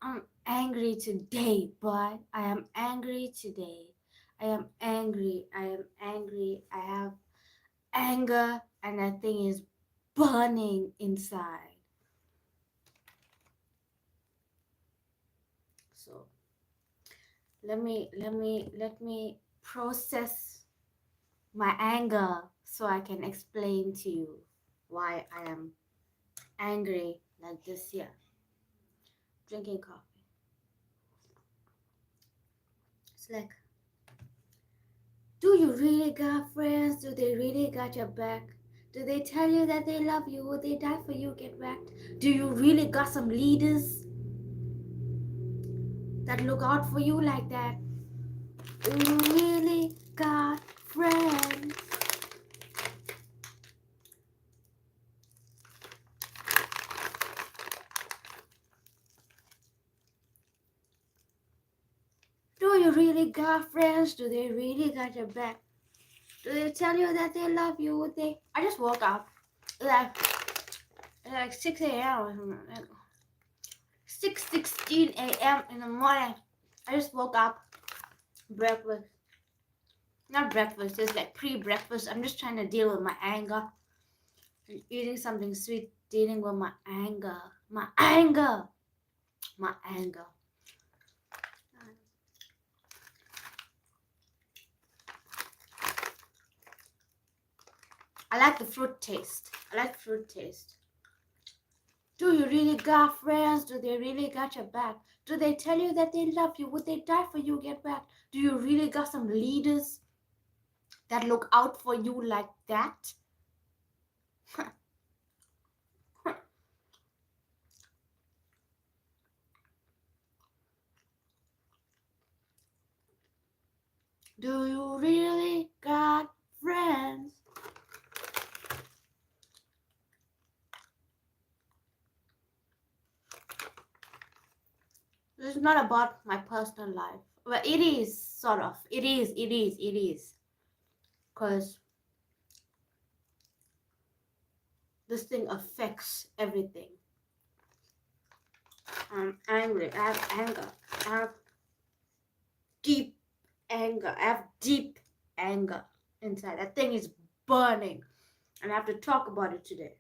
I'm angry today, but I am angry today. I am angry. I am angry. I have anger, and that thing is burning inside. So let me process my anger so I can explain to you why I am angry like this here. Drinking coffee. It's like, do you really got friends? Do they really got your back? Do they tell you that they love you? Would they die for you? Get wrecked? Do you really got some leaders that look out for you like that? Do you really got friends? Do you really got friends? Do they really got your back? Do they tell you that they love you? Would they? I just woke up. It's like 6 a.m. or something. Like 6:16 a.m. in the morning. I just woke up. Breakfast. Not breakfast, it's like pre-breakfast. I'm just trying to deal with my anger. Eating something sweet, dealing with my anger. My anger. My anger. I like the fruit taste. I like fruit taste. Do you really got friends? Do they really got your back? Do they tell you that they love you? Would they die for you? Get back? Do you really got some leaders that look out for you like that? Do you really got friends? This is not about my personal life. Well, it is, sort of. It is. Because this thing affects everything. I'm angry. I have anger. I have deep anger. I have deep anger inside. That thing is burning. And I have to talk about it today.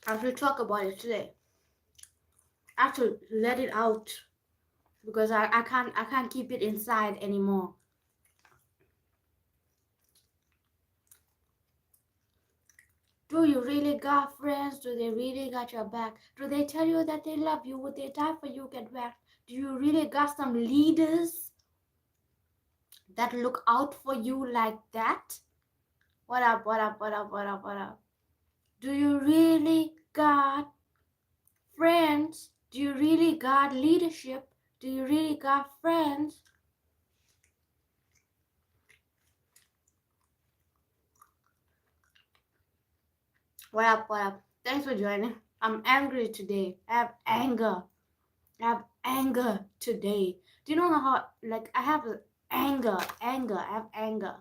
I have to talk about it today. I have to let it out. Because I can't keep it inside anymore. Do you really got friends? Do they really got your back? Do they tell you that they love you? Would they die for you? Get back? Do you really got some leaders that look out for you like that? What up, what up, what up, what up, what up? Do you really got friends? Do you really got leadership? Do you really got friends? What up, what up? Thanks for joining. I'm angry today. I have anger. I have anger today. Do you know how, like, I have anger, I have anger.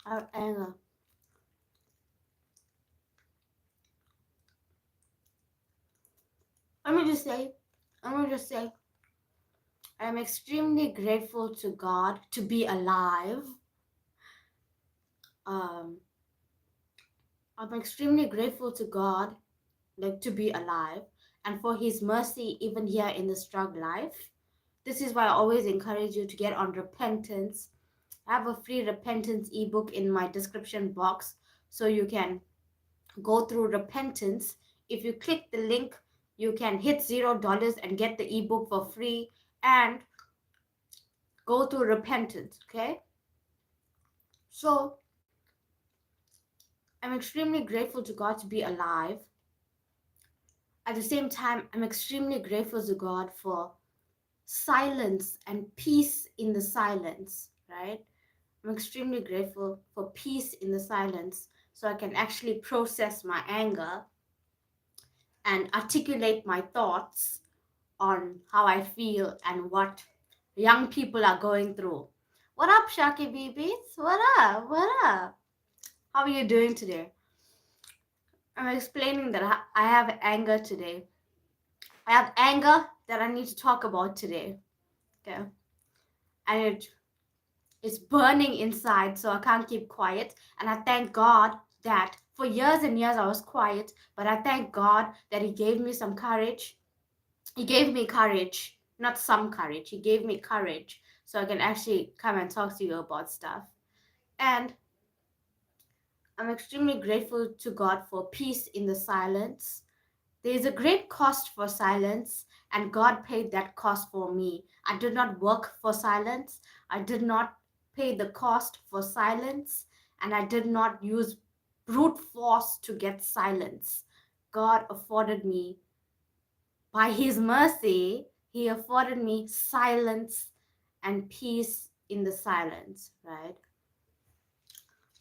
I have anger. Let me just say, I'm extremely grateful to God to be alive. I'm extremely grateful to God, like, to be alive, and for His mercy even here in the Strugg Life. This is why I always encourage you to get on repentance. I have a free repentance ebook in my description box, so you can go through repentance. If you click the link, you can hit $0 and get the ebook for free and go through repentance. Okay, so I'm extremely grateful to God to be alive. At the same time, I'm extremely grateful to God for silence and peace in the silence, right? I'm extremely grateful for peace in the silence, so I can actually process my anger and articulate my thoughts on how I feel and what young people are going through. What up, Shaki Babies? What up? What up? How are you doing today? I'm explaining that I have anger today. I have anger that I need to talk about today. Okay. And it's burning inside, so I can't keep quiet. And I thank God that for years and years I was quiet, but I thank God that He gave me some courage. He gave me courage, not some courage. He gave me courage so I can actually come and talk to you about stuff. And I'm extremely grateful to God for peace in the silence. There is a great cost for silence, and God paid that cost for me. I did not work for silence. I did not pay the cost for silence, and I did not use brute force to get silence. God afforded me, by His mercy, He afforded me silence and peace in the silence, right?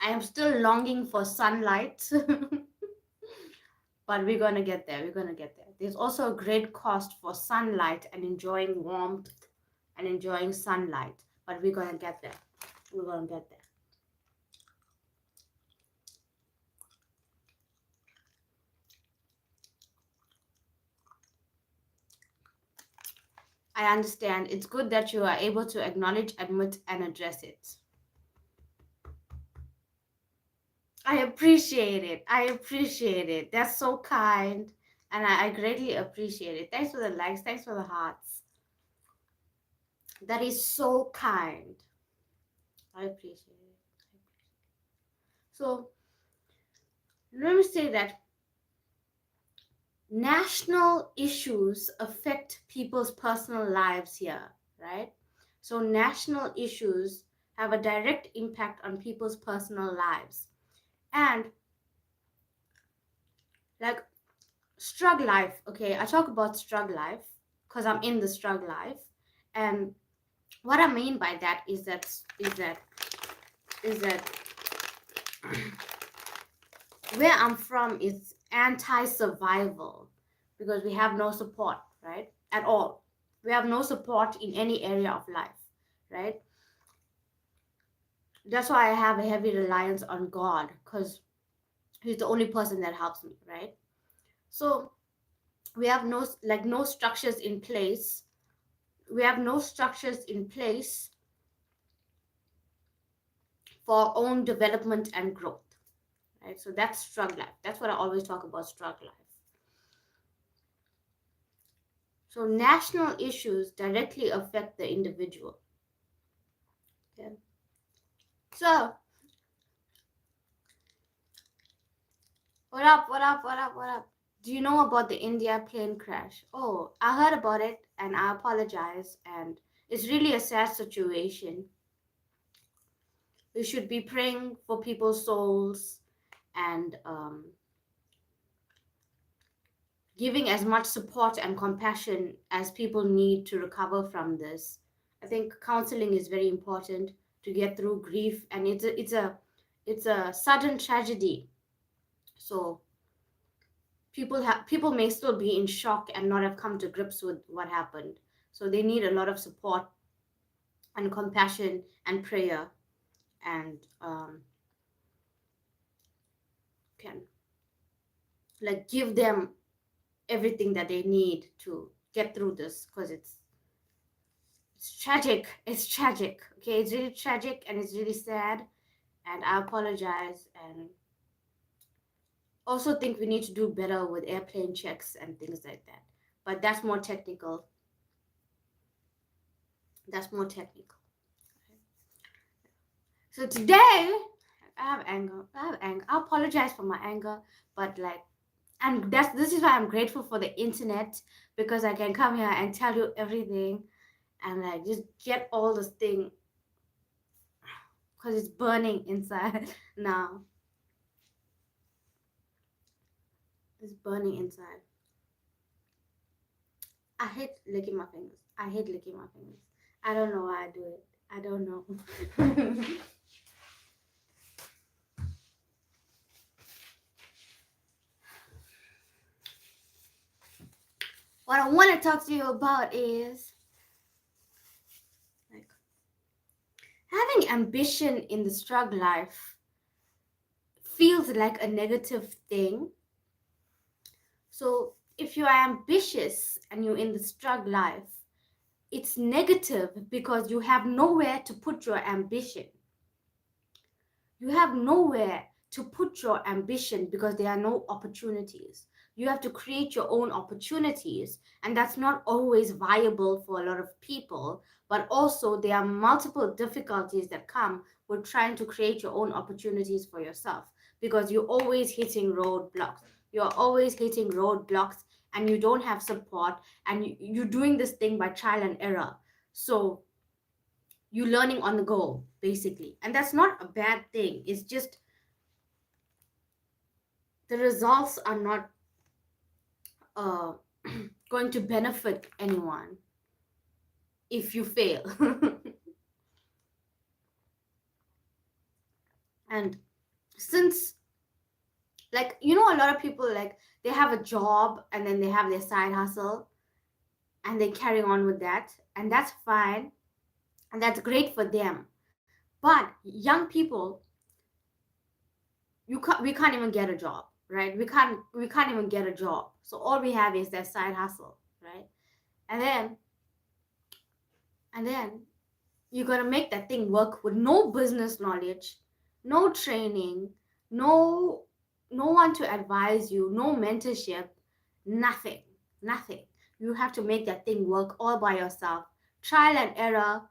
I am still longing for sunlight. But we're going to get there. We're going to get there. There's also a great cost for sunlight and enjoying warmth and enjoying sunlight. But we're going to get there. We're going to get there. I understand. It's good that you are able to acknowledge, admit, and address it. I appreciate it. I appreciate it. That's so kind. And I greatly appreciate it. Thanks for the likes. Thanks for the hearts. That is so kind. I appreciate it. So, let me say that national issues affect people's personal lives here, right? So, national issues have a direct impact on people's personal lives. And, like, STRUGG LIFE, okay, I talk about STRUGG LIFE because I'm in the STRUGG LIFE. And what I mean by that is that where I'm from is anti-survival because we have no support, right? At all. We have no support in any area of life, right? That's why I have a heavy reliance on God because He's the only person that helps me, right? So we have no structures in place. We have no structures in place for our own development and growth, right? So that's STRUGG LIFE. That's what I always talk about, STRUGG LIFE. So national issues directly affect the individual. Okay. So, what up, what up, what up, what up? Do you know about the India plane crash? Oh, I heard about it and I apologize. And it's really a sad situation. We should be praying for people's souls and giving as much support and compassion as people need to recover from this. I think counseling is very important to get through grief, and it's a sudden tragedy. So people may still be in shock and not have come to grips with what happened. So they need a lot of support and compassion and prayer, and can like give them everything that they need to get through this because it's tragic. It's tragic. Okay, it's really tragic and it's really sad. And I apologize. And also think we need to do better with airplane checks and things like that. But that's more technical. That's more technical. So today, I have anger. I have anger. I apologize for my anger, but like, and this is why I'm grateful for the internet because I can come here and tell you everything, and like just get all this thing because it's burning inside now. It's burning inside. I hate licking my fingers. I hate licking my fingers. I don't know why I do it. I don't know. What I want to talk to you about is ambition in the struggle life feels like a negative thing. So if you are ambitious and you're in the struggle life, it's negative because you have nowhere to put your ambition. You have nowhere to put your ambition because there are no opportunities. You have to create your own opportunities, and that's not always viable for a lot of people. But also, there are multiple difficulties that come with trying to create your own opportunities for yourself because you're always hitting roadblocks. You're always hitting roadblocks, and you don't have support, and you're doing this thing by trial and error. So, you're learning on the go, basically. And that's not a bad thing. It's just the results are not uh, going to benefit anyone if you fail. And since, like, you know, a lot of people, like, they have a job and then they have their side hustle and they carry on with that, and that's fine and that's great for them. But young people, we can't even get a job, right? We can't even get a job, so all we have is that side hustle, right? And then and then you're gonna make that thing work with no business knowledge, no training, no no one to advise you, no mentorship, nothing, nothing. You have to make that thing work all by yourself, trial and error.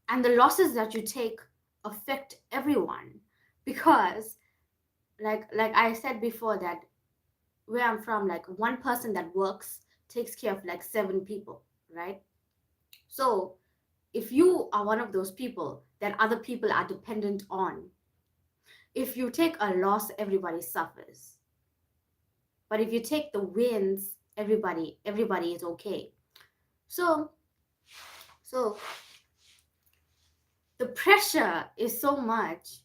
And the losses that you take affect everyone because, like I said before, that where I'm from, like, one person that works takes care of like 7 people, right? So if you are one of those people that other people are dependent on, if you take a loss, everybody suffers. But if you take the wins, everybody is okay. So so the pressure is so much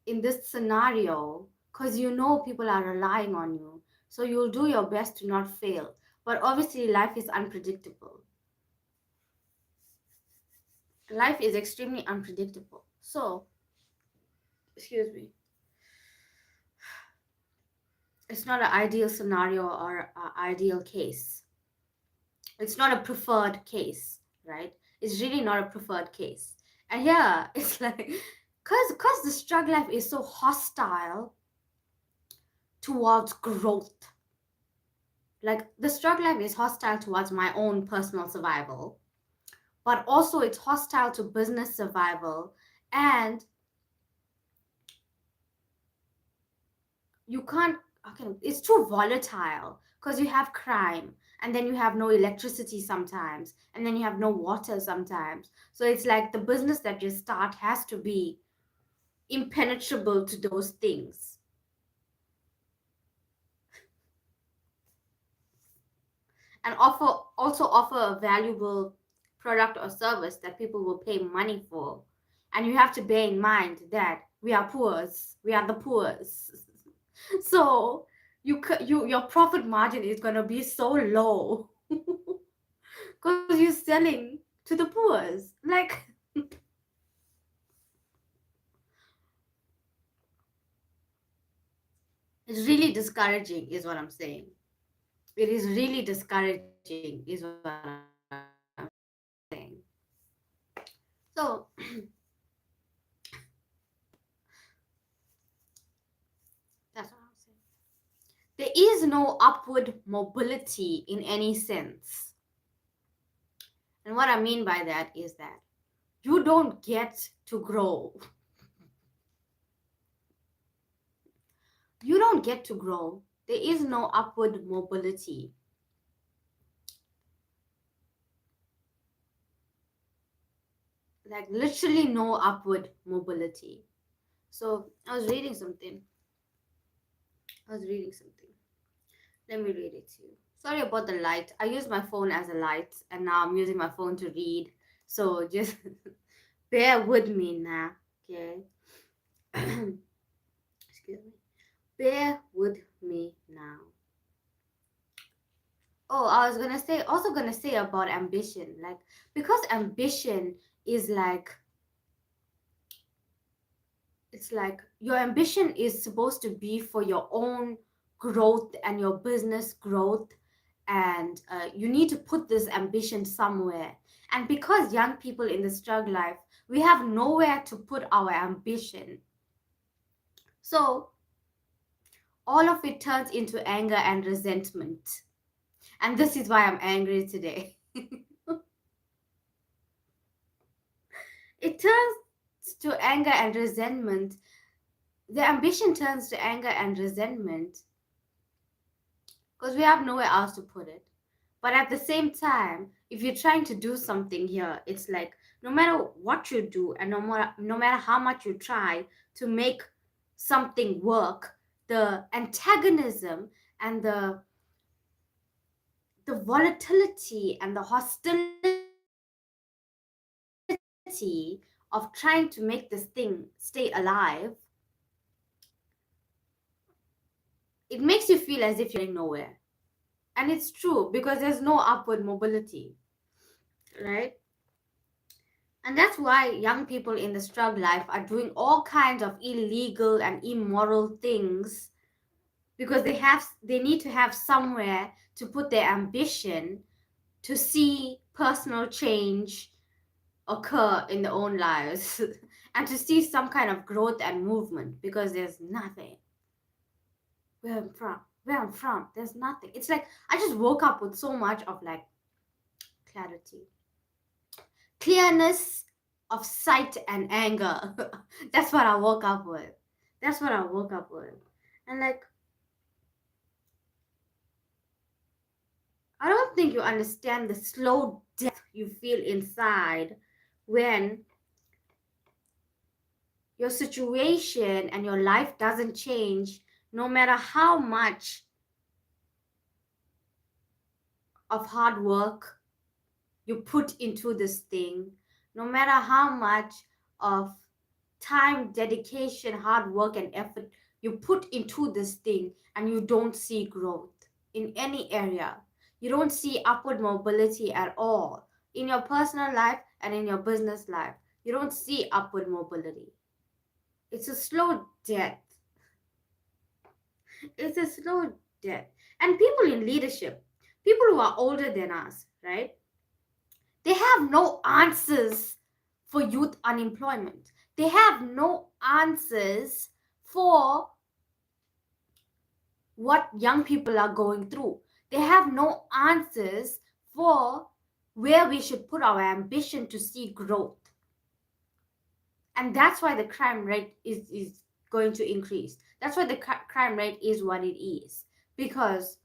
in this scenario because you know people are relying on you. So you'll do your best to not fail. But obviously, life is unpredictable. Life is extremely unpredictable. So, excuse me, it's not an ideal scenario or an ideal case. It's not a preferred case, right? It's really not a preferred case. And yeah, it's like, because the struggle life is so hostile towards growth. Like, the struggle life is hostile towards my own personal survival, but also it's hostile to business survival. And you can't, okay, it's too volatile because you have crime, and then you have no electricity sometimes, and then you have no water sometimes. So it's like the business that you start has to be impenetrable to those things, and also offer a valuable product or service that people will pay money for. And you have to bear in mind that we are poors, we are the poors. So your profit margin is going to be so low because you're selling to the poors, like. It's really discouraging is what I'm saying. It is really discouraging is what I'm saying. So that's what I'm saying. There is no upward mobility in any sense. And what I mean by that is that you don't get to grow. You don't get to grow. There is no upward mobility. Like, literally no upward mobility. So I was reading something. Let me read it to you. Sorry about the light. I use my phone as a light, and now I'm using my phone to read. So just bear with me now, okay? Excuse me. Bear with me now. Oh, I was gonna say, also gonna say about ambition, like, because ambition is like, it's like your ambition is supposed to be for your own growth and your business growth, and you need to put this ambition somewhere. And because young people in the struggle life, we have nowhere to put our ambition, so all of it turns into anger and resentment. And this is why I'm angry today. It turns to anger and resentment. The ambition turns to anger and resentment because we have nowhere else to put it. But at the same time, if you're trying to do something here, it's like no matter what you do and no matter how much you try to make something work, the antagonism and the volatility and the hostility of trying to make this thing stay alive, it makes you feel as if you're going nowhere. And it's true because there's no upward mobility, right? And that's why young people in the struggle life are doing all kinds of illegal and immoral things, because they need to have somewhere to put their ambition to see personal change occur in their own lives and to see some kind of growth and movement, because there's nothing. Where I'm from, there's nothing. It's like I just woke up with so much of like clarity, clearness of sight and anger. That's what I woke up with. That's what I woke up with. And like, I don't think you understand the slow death you feel inside when your situation and your life doesn't change, no matter how much of hard work you put into this thing, no matter how much of time, dedication, hard work, and effort you put into this thing, and you don't see growth in any area. You don't see upward mobility at all in your personal life and in your business life. You don't see upward mobility. It's a slow death. It's a slow death. And people in leadership, people who are older than us, right? They have no answers for youth unemployment. They have no answers for what young people are going through. They have no answers for where we should put our ambition to see growth. And that's why the crime rate is going to increase. That's why the crime rate is what it is, because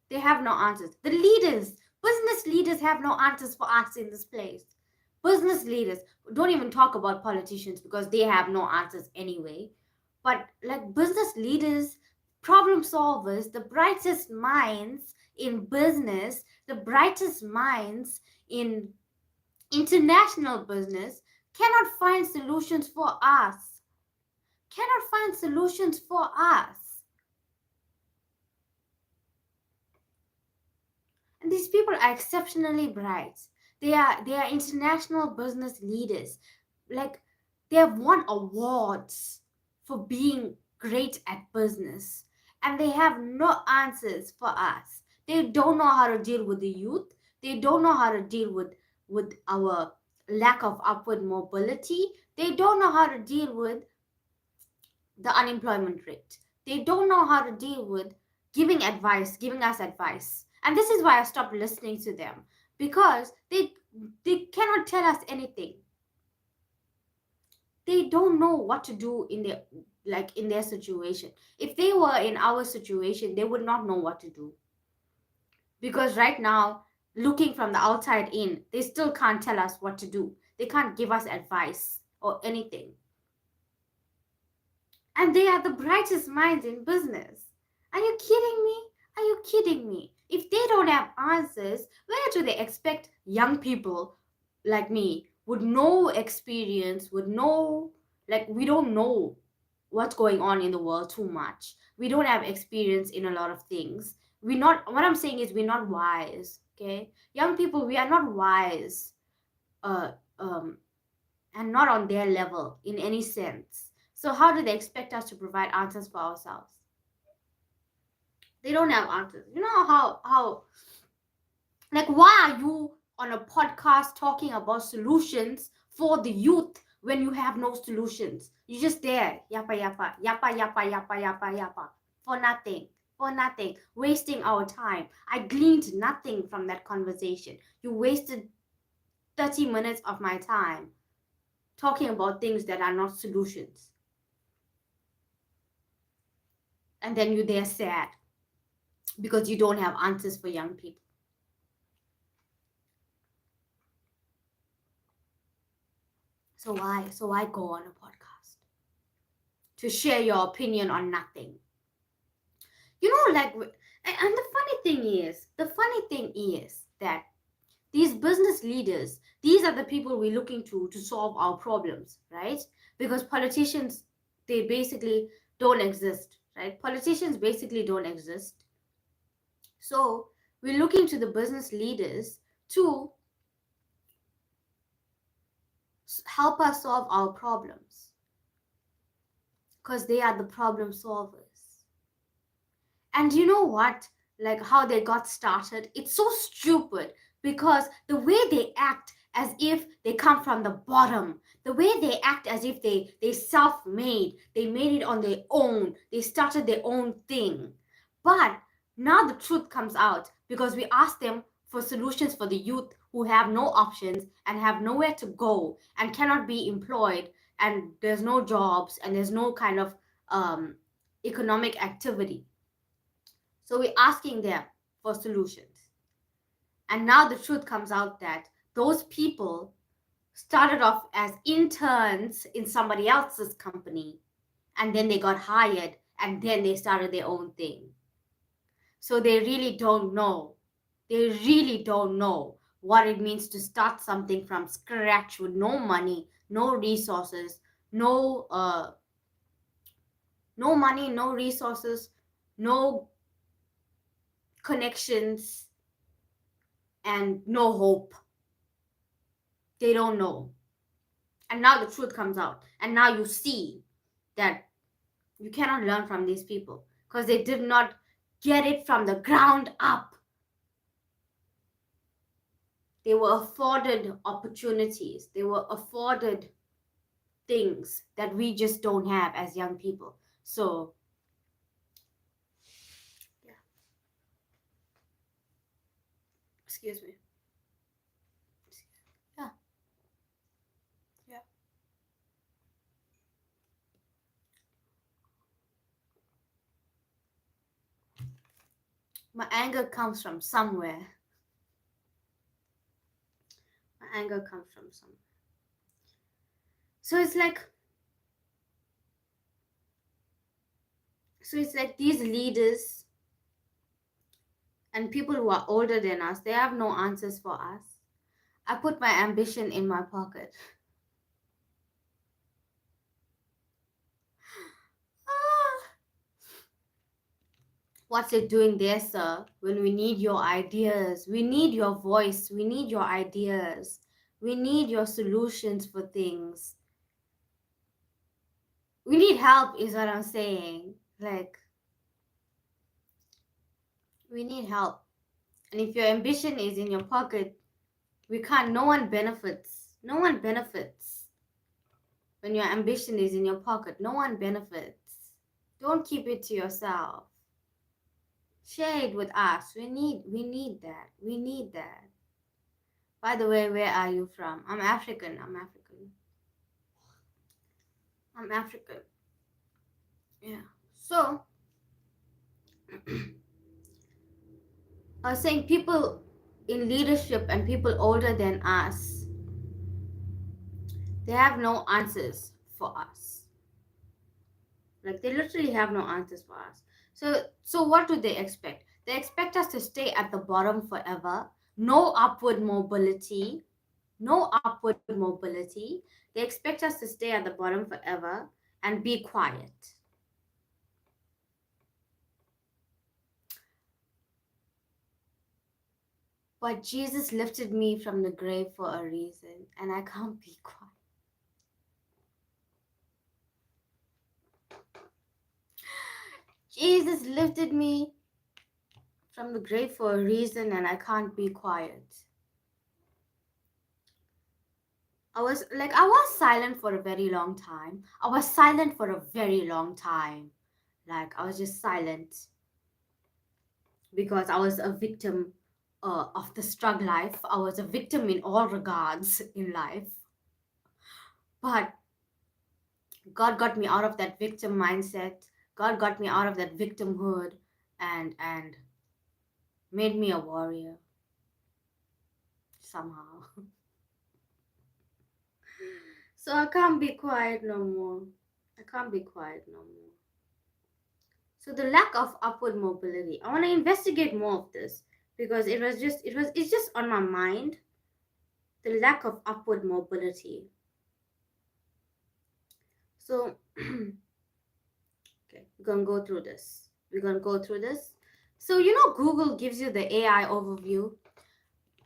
they have no answers. The leaders, business leaders, have no answers for us in this place. Business leaders, don't even talk about politicians because they have no answers anyway. But like business leaders, problem solvers, the brightest minds in business, the brightest minds in international business cannot find solutions for us. Cannot find solutions for us. And these people are exceptionally bright. They are international business leaders. Like, they have won awards for being great at business, and they have no answers for us. They don't know how to deal with the youth. They don't know how to deal with our lack of upward mobility. They don't know how to deal with the unemployment rate. They don't know how to deal with giving us advice. And this is why I stopped listening to them, because they cannot tell us anything. They don't know what to do in their situation. If they were in our situation, they would not know what to do. Because right now, looking from the outside in, they still can't tell us what to do. They can't give us advice or anything. And they are the brightest minds in business. Are you kidding me? Are you kidding me? If they don't have answers, where do they expect young people like me with no experience, with no, like, we don't know what's going on in the world too much. We don't have experience in a lot of things. what I'm saying is we're not wise, okay? Young people, we are not wise, uh, um, and not on their level in any sense. So how do they expect us to provide answers for ourselves? They don't have answers. You know how like, why are you on a podcast talking about solutions for the youth when you have no solutions? You're just there, yappa yappa, yappa yappa yappa yappa yappa, for nothing, for nothing, wasting our time. I gleaned nothing from that conversation. You wasted 30 minutes of my time talking about things that are not solutions. And then you're there sad because you don't have answers for young people. So why go on a podcast to share your opinion on nothing? You know, like, and the funny thing is that these business leaders, these are the people we're looking to solve our problems, right? Because politicians, they basically don't exist, right? Politicians basically don't exist. So we're looking to the business leaders to help us solve our problems, because they are the problem solvers. And you know what? Like, how they got started, it's so stupid, because the way they act as if they come from the bottom, the way they act as if they self-made, they made it on their own, they started their own thing. But now the truth comes out, because we asked them for solutions for the youth who have no options and have nowhere to go and cannot be employed, and there's no jobs and there's no kind of economic activity. So we're asking them for solutions. And now the truth comes out that those people started off as interns in somebody else's company, and then they got hired, and then they started their own thing. So they really don't know. They really don't know what it means to start something from scratch with no money, no resources, no money, no resources, no connections, and no hope. They don't know. And now the truth comes out. And now you see that you cannot learn from these people, because they did not get it from the ground up. They were afforded opportunities. They were afforded things that we just don't have as young people. So, yeah. Excuse me. Yeah. Yeah. My anger comes from somewhere. My anger comes from somewhere. So it's like these leaders and people who are older than us, they have no answers for us. I put my ambition in my pocket. What's it doing there, sir? When we need your ideas, we need your voice, we need your ideas, we need your solutions for things. We need help, is what I'm saying. Like, we need help. And if your ambition is in your pocket, no one benefits. No one benefits. When your ambition is in your pocket, no one benefits. Don't keep it to yourself. Share it with us. We need that. We need that. By the way, where are you from? I'm African. Yeah. So, I was saying, people in leadership and people older than us, they have no answers for us. Like, they literally have no answers for us. So what do they expect? They expect us to stay at the bottom forever, no upward mobility, They expect us to stay at the bottom forever and be quiet. But Jesus lifted me from the grave for a reason, and I can't be quiet. Jesus lifted me from the grave for a reason, and I can't be quiet. I was silent for a very long time. I was silent for a very long time. Like, I was just silent because I was a victim of the strugg life. I was a victim in all regards in life. But God got me out of that victim mindset. God got me out of that victimhood and made me a warrior somehow. So I can't be quiet no more. I can't be quiet no more. So the lack of upward mobility. I want to investigate more of this because it's just on my mind. The lack of upward mobility. So okay, we're gonna go through this. So Google gives you the AI overview.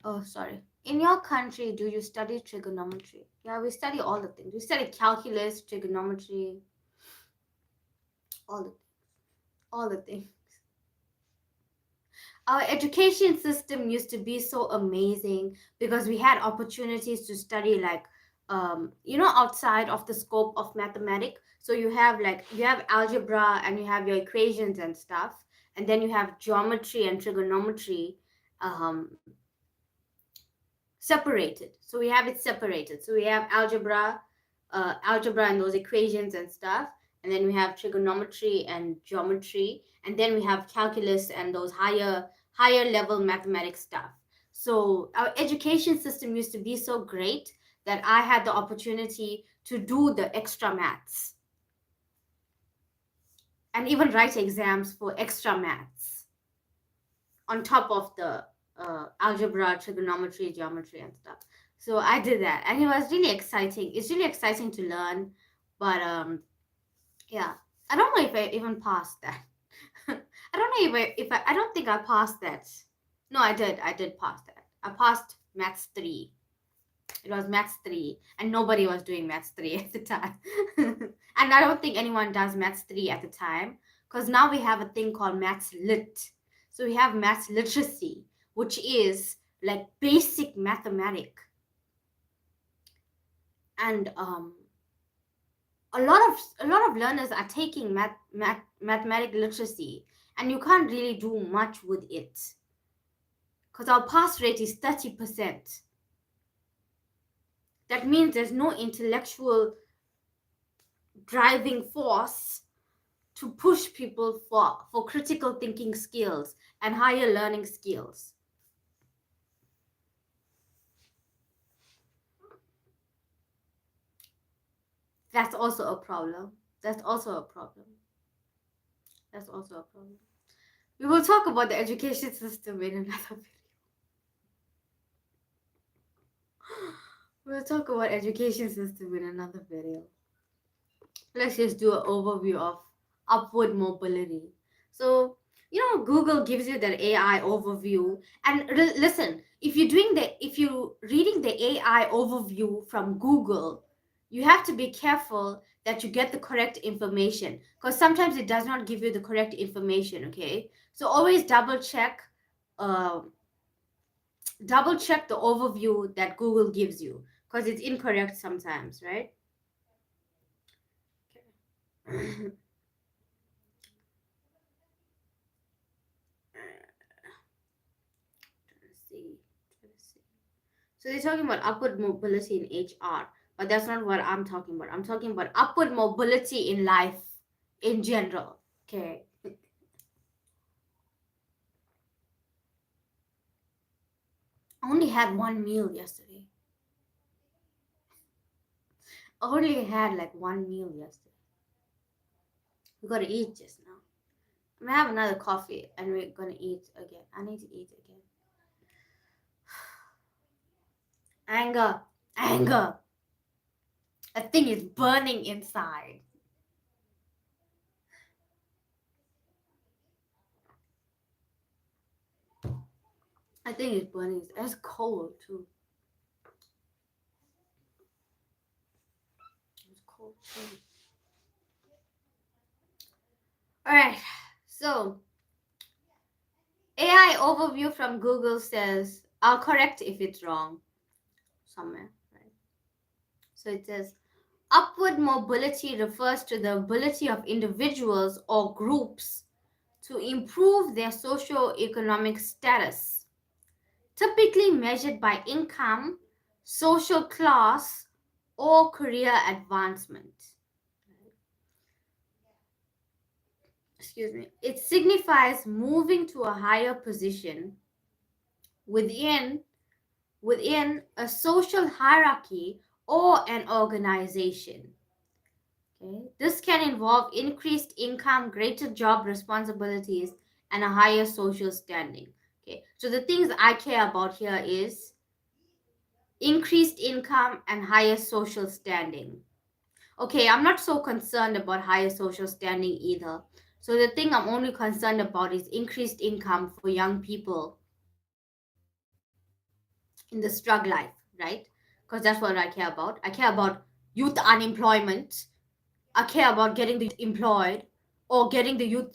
Oh, sorry. In your country, do you study trigonometry? Yeah, we study all the things. We study calculus, trigonometry, all the things. Our education system used to be so amazing because we had opportunities to study outside of the scope of mathematics. So you have algebra and you have your equations and stuff, and then you have geometry and trigonometry um, separated. So we have it separated. So we have algebra and those equations and stuff, and then we have trigonometry and geometry, and then we have calculus and those higher level mathematics stuff. So our education system used to be so great that I had the opportunity to do the extra maths and even write exams for extra maths on top of the algebra, trigonometry, geometry, and stuff. So I did that, and it was really exciting. It's really exciting to learn, but yeah, I don't know if I even passed that. I don't know I don't think I passed that. No, I did pass that. I passed Maths 3. It was Maths 3, and nobody was doing Maths 3 at the time. And I don't think anyone does Maths 3 at the time, because now we have a thing called Maths Lit. So we have Maths Literacy, which is like basic mathematics. And a lot of learners are taking mathematic literacy, and you can't really do much with it because our pass rate is 30%. That means there's no intellectual driving force to push people for critical thinking skills and higher learning skills. That's also a problem. We will talk about the education system in another video. We'll talk about education system in another video. Let's just do an overview of upward mobility. So, Google gives you that AI overview. And listen, if you're reading the AI overview from Google, you have to be careful that you get the correct information, because sometimes it does not give you the correct information. Okay, so always double check the overview that Google gives you, because it's incorrect sometimes, right? Okay. So they're talking about upward mobility in HR, but that's not what I'm talking about. I'm talking about upward mobility in life in general. Okay. I only had one meal yesterday. I only had like one meal yesterday. We gotta eat just now. I'm gonna have another coffee and we're gonna eat again. I need to eat again. Anger. That thing is burning inside. I think it's burning. It's cold too. It's cold too. Alright, so AI overview from Google says, I'll correct if it's wrong somewhere, right? So it says, upward mobility refers to the ability of individuals or groups to improve their socio-economic status, typically measured by income, social class, or career advancement. Excuse me. It signifies moving to a higher position within a social hierarchy or an organization. Okay? This can involve increased income, greater job responsibilities, and a higher social standing. Okay, so the things I care about here is increased income and higher social standing. Okay, I'm not so concerned about higher social standing either. So the thing I'm only concerned about is increased income for young people in the struggle life, right? Because that's what I care about. I care about youth unemployment. I care about getting the youth employed or getting the youth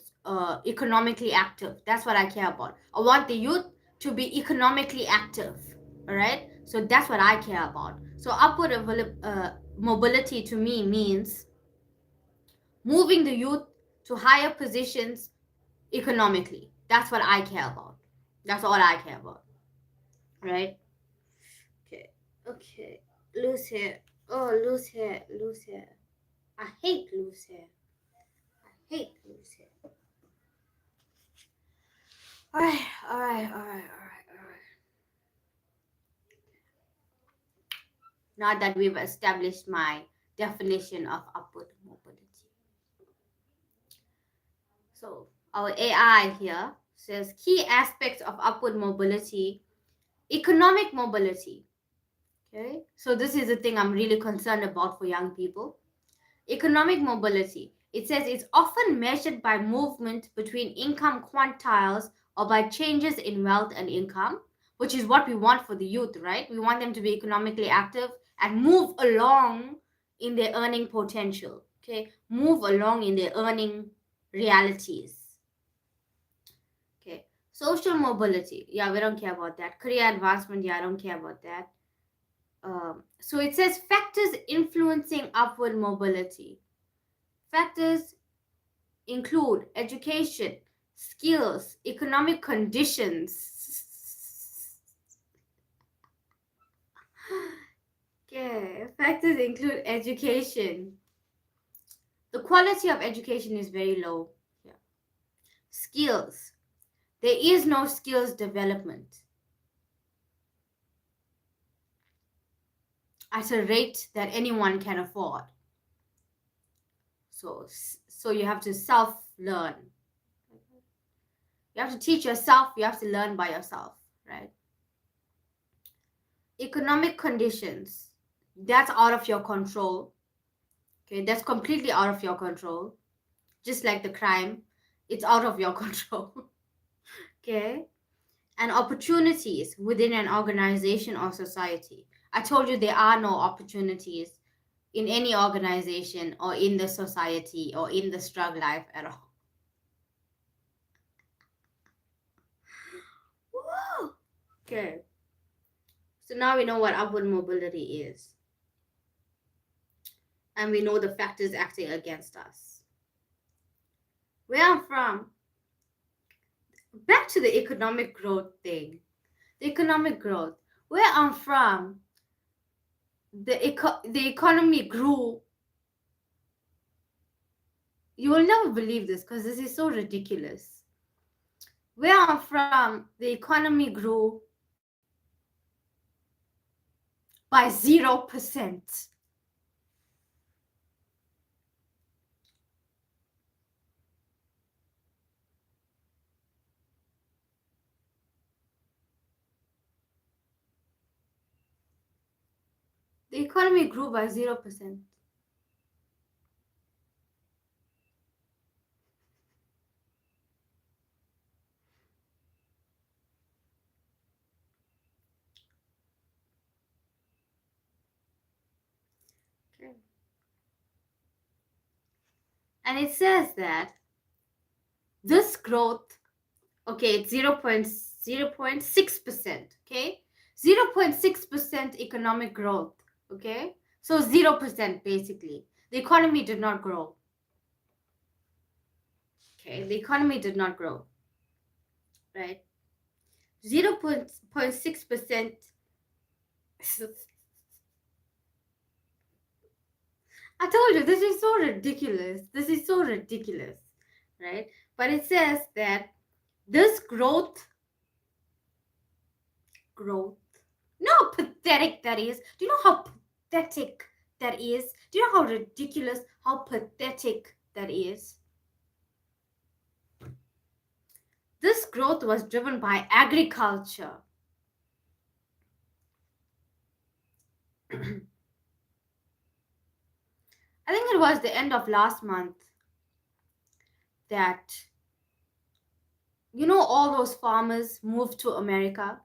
economically active. That's what I care about. I want the youth to be economically active. All right. So that's what I care about. So upward mobility to me means moving the youth to higher positions economically. That's what I care about. That's all I care about. Right? Okay. Okay. Loose hair. Oh, loose hair. Loose hair. I hate loose hair. I hate loose hair. Alright, alright. Now that we've established my definition of upward mobility. So our AI here says key aspects of upward mobility, economic mobility. Okay, so this is the thing I'm really concerned about for young people. Economic mobility. It says it's often measured by movement between income quantiles or by changes in wealth and income, which is what we want for the youth, right? We want them to be economically active and move along in their earning potential. Okay, move along in their earning realities. Okay, social mobility. Yeah, we don't care about that. Career advancement. Yeah, I don't care about that. So it says factors influencing upward mobility. Factors include education, skills, economic conditions. Okay, factors include education. The quality of education is very low here. Skills. There is no skills development at a rate that anyone can afford. So you have to self-learn. You have to teach yourself, you have to learn by yourself, right? Economic conditions, that's out of your control. Okay, that's completely out of your control. Just like the crime, it's out of your control. Okay, and opportunities within an organization or society. I told you there are no opportunities in any organization or in the society or in the struggle life at all. Woo! Okay, so now we know what upward mobility is. And we know the factors acting against us. Where I'm from, back to the economic growth thing. The economic growth. Where I'm from, the economy grew. You will never believe this because this is so ridiculous. Where I'm from, the economy grew by 0%. The economy grew by 0%. Okay. And it says that this growth, okay, it's 0.6%, okay? 0.6% economic growth, okay? So 0% basically. The economy did not grow. Okay, the economy did not grow, right? 0.6%. I told you, this is so ridiculous. This is so ridiculous, right? But it says that this growth, no, how pathetic that is. Do you know how pathetic that is? Do you know how ridiculous, how pathetic that is? This growth was driven by agriculture. I think it was the end of last month that, you know, all those farmers moved to America,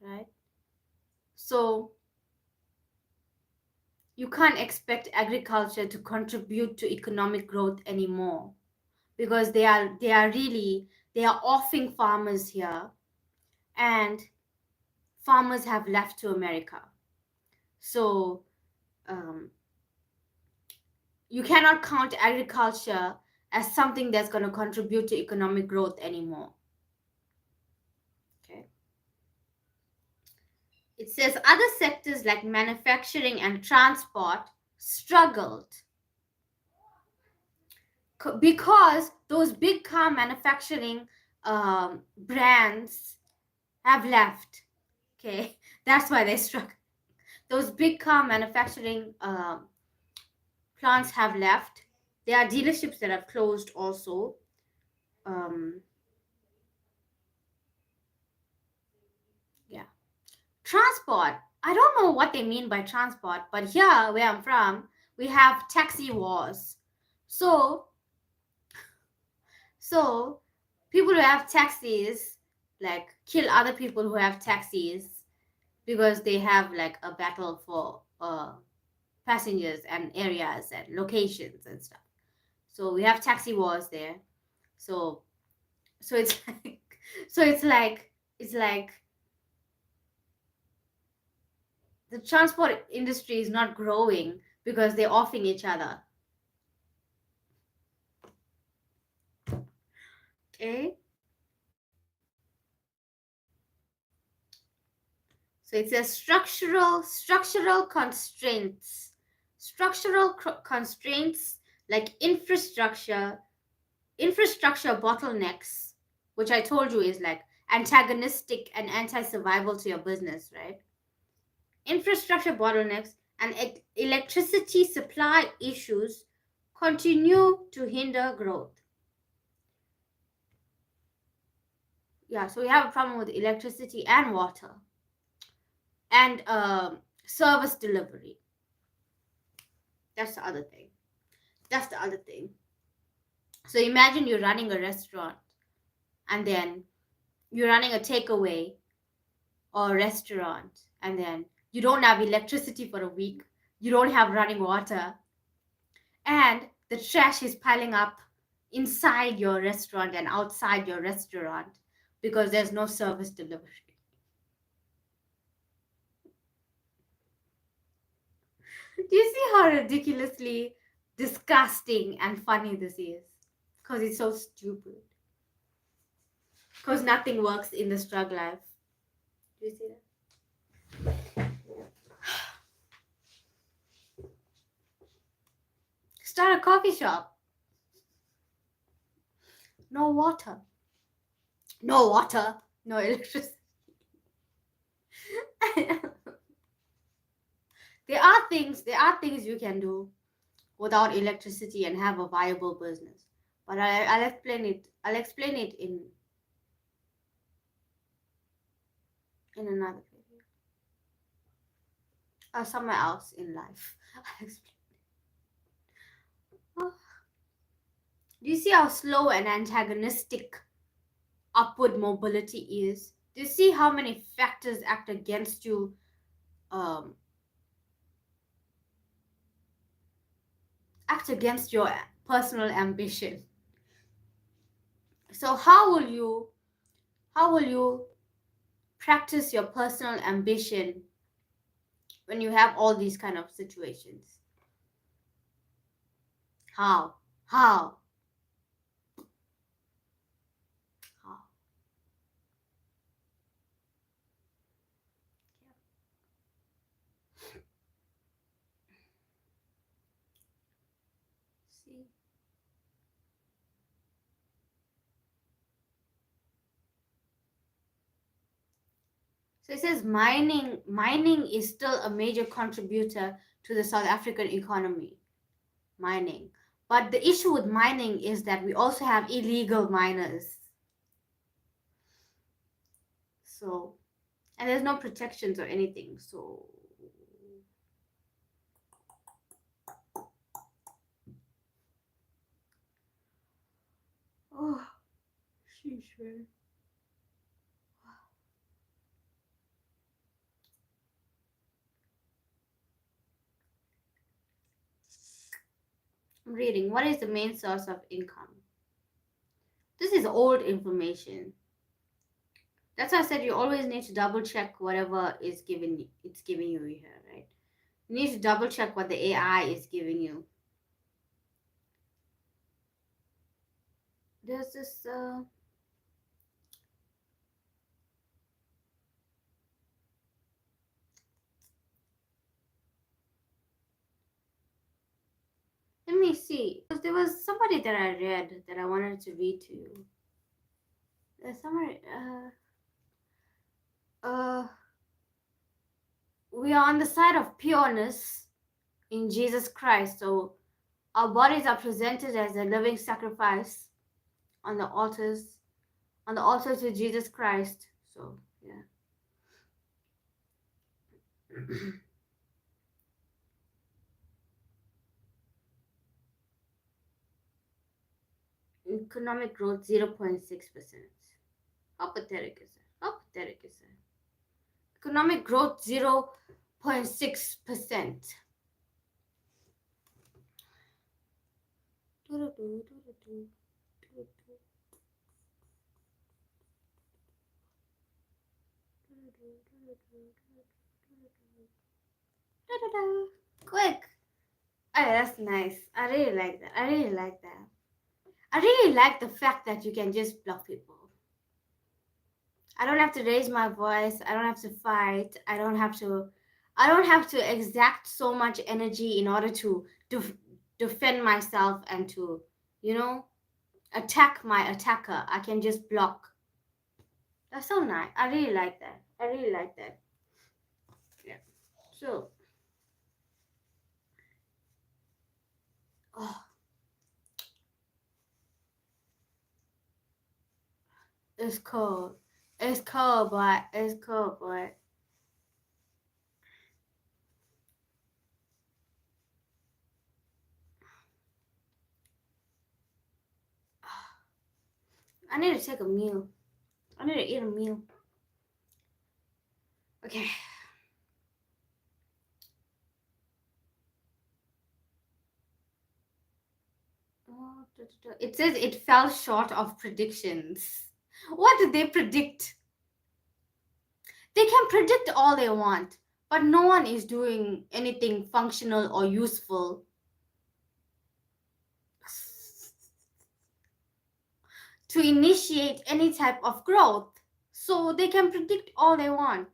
right? So you can't expect agriculture to contribute to economic growth anymore, because they are offing farmers here, and farmers have left to America. So you cannot count agriculture as something that's going to contribute to economic growth anymore. Okay. It says other sectors like manufacturing and transport struggled because those big car manufacturing brands have left. Okay, that's why they struggle. Those big car manufacturing plants have left. There are dealerships that have closed also. Yeah. Transport. I don't know what they mean by transport, but here where I'm from, we have taxi wars. So people who have taxis like kill other people who have taxis because they have like a battle for passengers and areas and locations and stuff. So we have taxi wars there. So it's like it's like the transport industry is not growing because they're offing each other. Okay. So it says structural constraints. Structural constraints like infrastructure bottlenecks, which I told you is like antagonistic and anti-survival to your business, right? Infrastructure bottlenecks and electricity supply issues continue to hinder growth. Yeah, so we have a problem with electricity and water and service delivery. That's the other thing. So imagine you're running a restaurant and then you're running a takeaway or a restaurant, and then you don't have electricity for a week, you don't have running water, and the trash is piling up inside your restaurant and outside your restaurant because there's no service delivery. Do you see how ridiculously disgusting and funny this is? Because it's so stupid. Because nothing works in the struggle life. Do you see that? Start a coffee shop. No water. No electricity. There are things you can do without electricity and have a viable business. But I'll explain it in another video. Or somewhere else in life. I'll explain it. Oh. Do you see how slow and antagonistic upward mobility is? Do you see how many factors act against you act against your personal ambition. So how will you practice your personal ambition when you have all these kind of situations? How? How? How? See? So it says mining is still a major contributor to the South African economy. Mining. But the issue with mining is that we also have illegal miners. So, and there's no protections or anything. So, oh, sheesh. I'm reading. What is the main source of income? This is old information. That's why I said you always need to double check whatever is giving you here, right? You need to double check what the AI is giving you. There's this let me see. There was somebody that I read that I wanted to read to you. There's somebody we are on the side of pureness in Jesus Christ. So our bodies are presented as a living sacrifice on the altar to Jesus Christ. So yeah. Economic growth 0.6%. How pathetic is that? How pathetic is that? Economic growth 0.6%. Quick. Oh, that's nice. I really like that. I really like that. I really like the fact that you can just block people. I don't have to raise my voice. I don't have to fight. I don't have to exact so much energy in order to defend myself and to, attack my attacker. I can just block. That's so nice. I really like that. I really like that. Yeah. So, oh, it's cold. It's cold, boy. It's cold, boy. I need to take a meal. I need to eat a meal. Okay. It says it fell short of predictions. What did they predict? They can predict all they want, but no one is doing anything functional or useful. To initiate any type of growth. So they can predict all they want.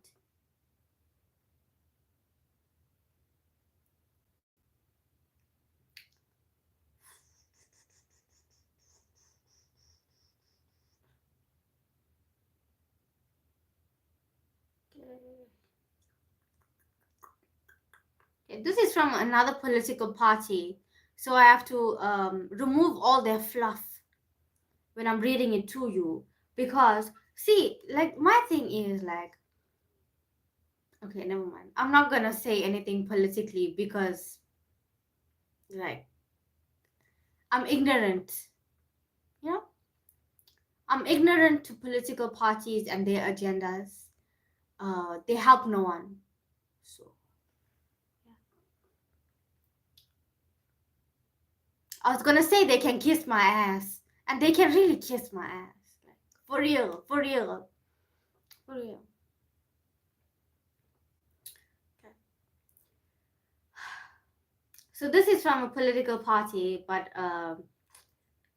Okay, this is from another political party, so I have to remove all their fluff when I'm reading it to you, because see, like, my thing is like, okay, never mind. I'm not gonna say anything politically because, like, I'm ignorant. You know, I'm ignorant to political parties and their agendas. They help no one. So, yeah. I was gonna say they can kiss my ass, and they can really kiss my ass, like for real, for real, for real. Okay. So this is from a political party, but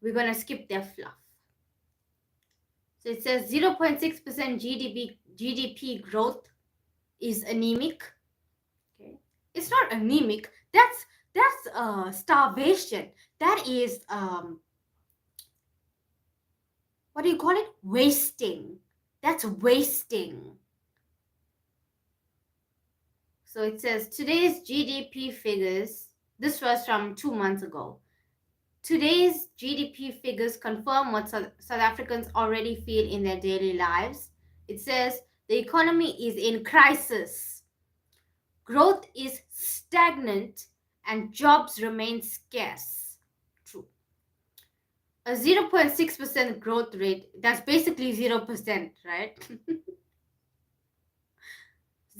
we're gonna skip their fluff. So it says 0.6% GDP growth is anemic. Okay, it's not anemic. That's starvation. That is what do you call it? Wasting. That's wasting. So it says today's GDP figures. This was from 2 months ago. Today's GDP figures confirm what South Africans already feel in their daily lives. It says the economy is in crisis. Growth is stagnant and jobs remain scarce. True. A 0.6% growth rate, that's basically 0%, right?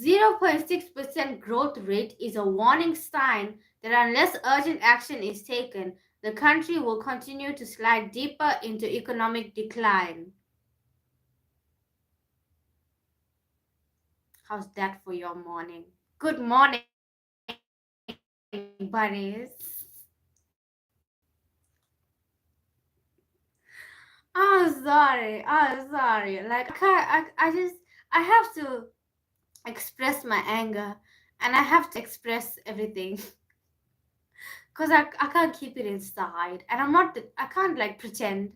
0.6% growth rate is a warning sign that unless urgent action is taken, the country will continue to slide deeper into economic decline. How's that for your morning? Good morning, buddies. I'm sorry. Like I have to express my anger, and I have to express everything. Because I can't keep it inside, and I can't like pretend.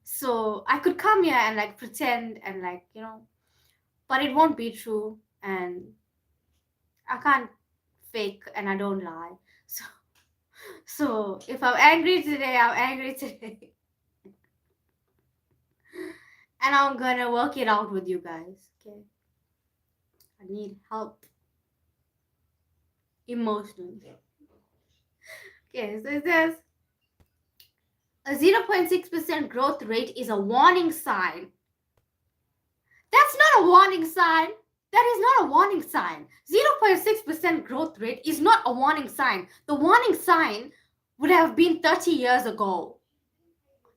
So I could come here and like pretend and like, but it won't be true, and I can't fake and I don't lie. So if I'm angry today, I'm angry today. And I'm gonna work it out with you guys, okay? I need help emotionally. Okay, so it says a 0.6% growth rate is a warning sign. That's not a warning sign. That is not a warning sign. 0.6% growth rate is not a warning sign. The warning sign would have been 30 years ago.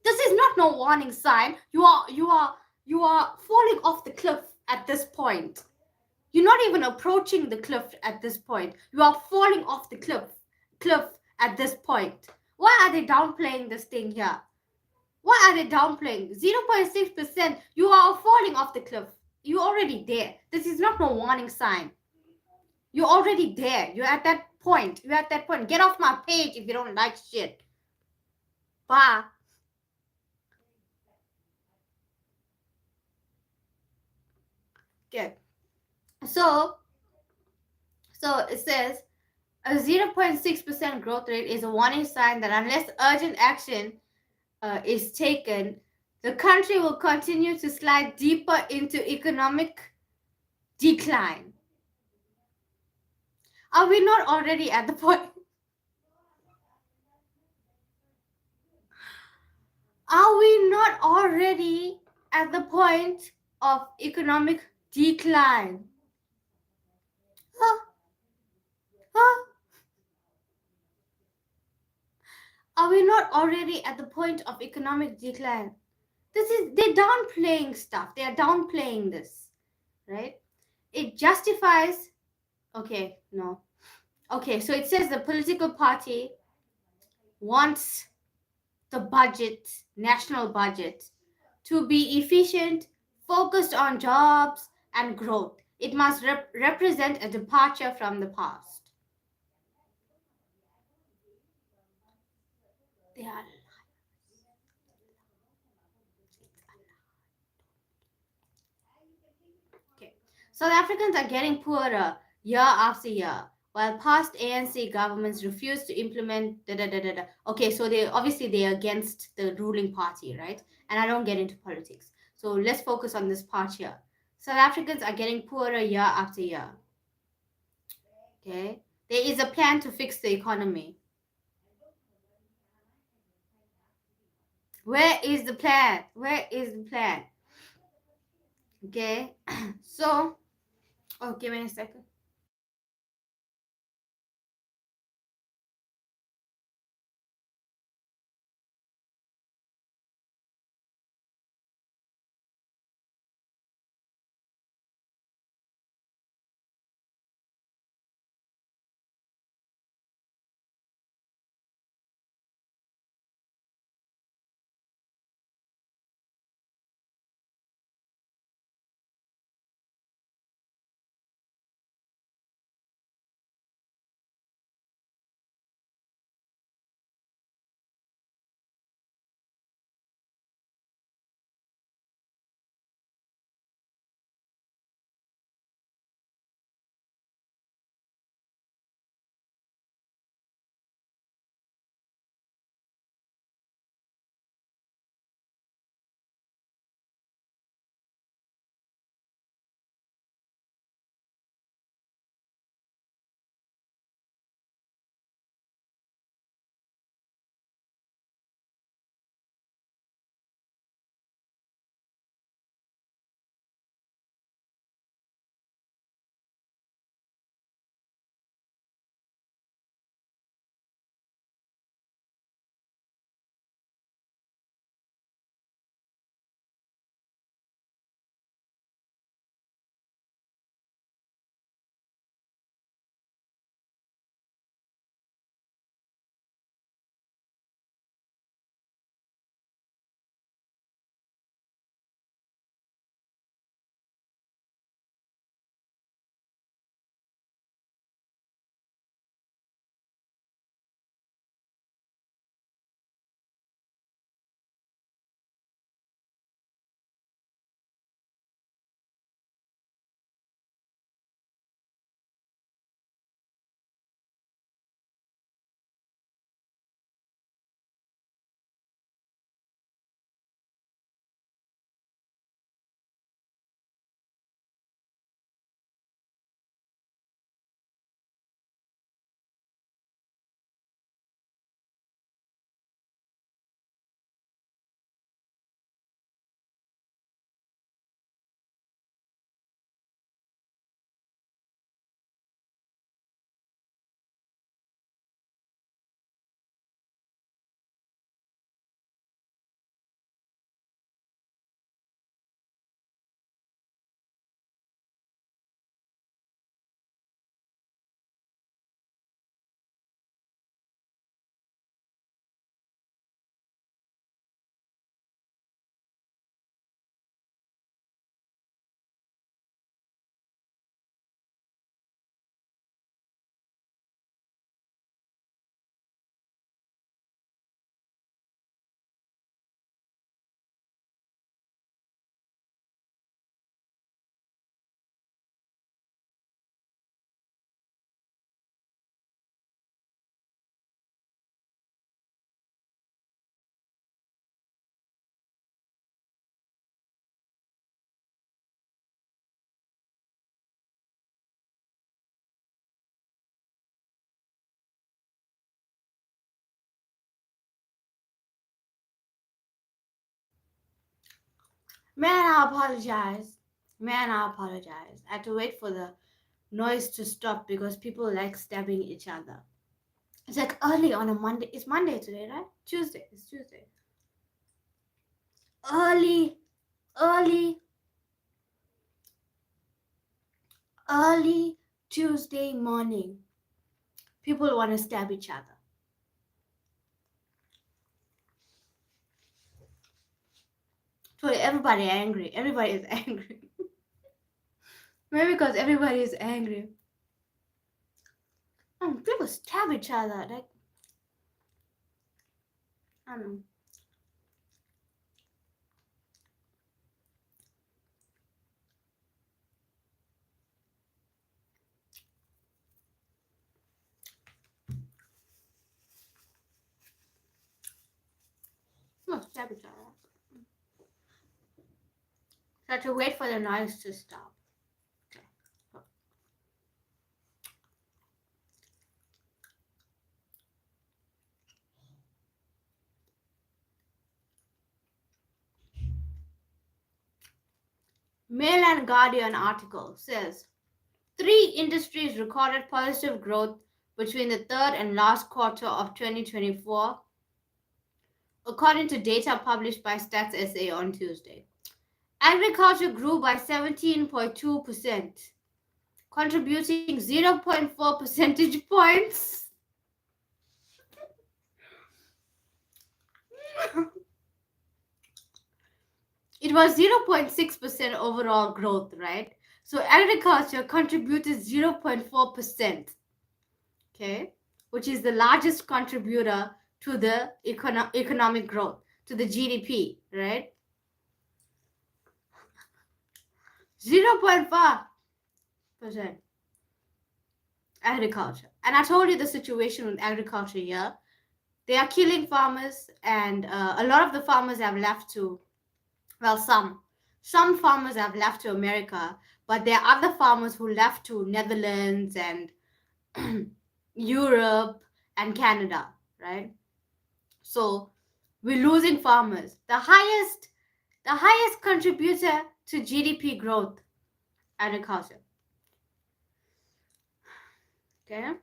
This is not no warning sign. You are falling off the cliff at this point. You're not even approaching the cliff at this point. You are falling off the cliff at this point. Why are they downplaying this thing here? Why are they downplaying? 0.6%, you are falling off the cliff. You're already there. This is not no warning sign. You're already there. You're at that point. You're at that point. Get off my page if you don't like shit. Bye. Okay. So it says a 0.6% growth rate is a warning sign that unless urgent action is taken, the country will continue to slide deeper into economic decline. Are we not already at the point? Are we not already at the point of economic decline? Huh? Huh? Are we not already at the point of economic decline? They're downplaying stuff. They are downplaying this, right? It justifies, okay, no. Okay, so it says the political party wants the budget, national budget, to be efficient, focused on jobs and growth. It must represent a departure from the past. They are okay. South Africans are getting poorer year after year, while past ANC governments refuse to implement Okay, so they're against the ruling party, right? And I don't get into politics. So let's focus on this part here. South Africans are getting poorer year after year. Okay? There is a plan to fix the economy. Where is the plan? Where is the plan? Okay? So, oh, give me a second. I apologize. I apologize. I had to wait for the noise to stop because people like stabbing each other. It's like early on a Monday. It's Monday today, right? Tuesday. It's Tuesday. Early, early, early Tuesday morning. People want to stab each other. So everybody angry. Everybody is angry. Maybe because everybody is angry. People stab each other. Like, I don't know. People stab each other. So I have to wait for the noise to stop. Okay. Mail and Guardian article says 3 industries recorded positive growth between the third and last quarter of 2024, according to data published by Stats SA on Tuesday. Agriculture grew by 17.2%, contributing 0.4 percentage points. It was 0.6% overall growth, right? So agriculture contributed 0.4%, okay, which is the largest contributor to the economic growth, to the GDP, right? 0.5% agriculture. And I told you the situation with agriculture here. They are killing farmers, and a lot of the farmers have left to, well, some farmers have left to America, but there are other farmers who left to Netherlands and Europe and Canada, right? So we're losing farmers. The highest contributor to GDP growth, agriculture. Okay.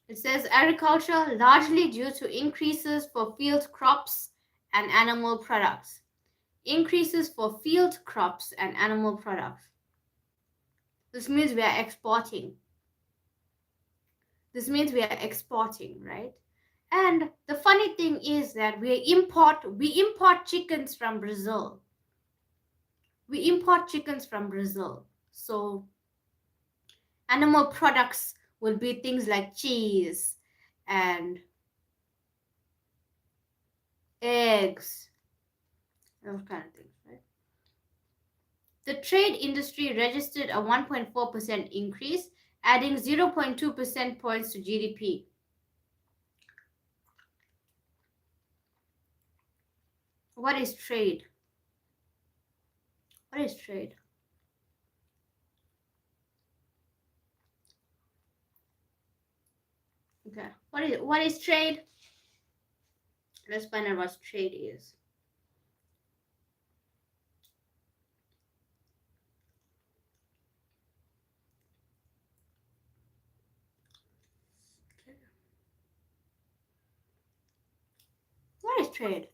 It says agriculture largely due to increases for field crops and animal products. Increases for field crops and animal products. This means we are exporting. This means we are exporting, right? And the funny thing is that we import chickens from Brazil. We import chickens from Brazil. So animal products will be things like cheese and eggs, those kind of things, right? The trade industry registered a 1.4% increase, adding 0.2 percentage points to GDP. What is trade? What is trade? Okay. What is trade? Let's find out what trade is. Okay. What is trade?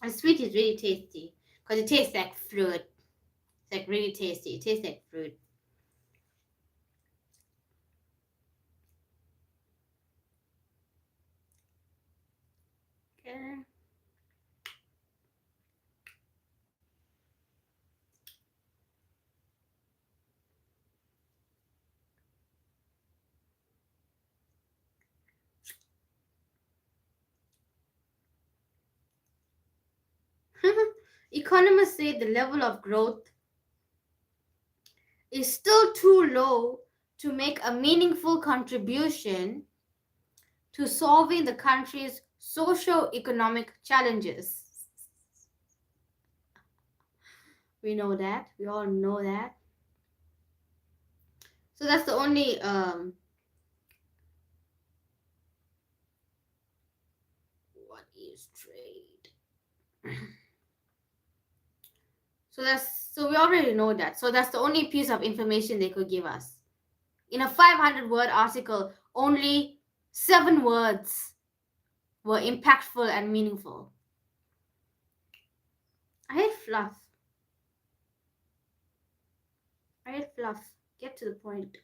And sweet is really tasty because it tastes like fruit. It's like really tasty. It tastes like fruit. Okay. Economists say the level of growth is still too low to make a meaningful contribution to solving the country's socio-economic challenges. We know that. We all know that. So that's the only what is trade? So we already know that. So that's the only piece of information they could give us. In a 500-word article, only 7 words were impactful and meaningful. I hate fluff. I hate fluff. Get to the point.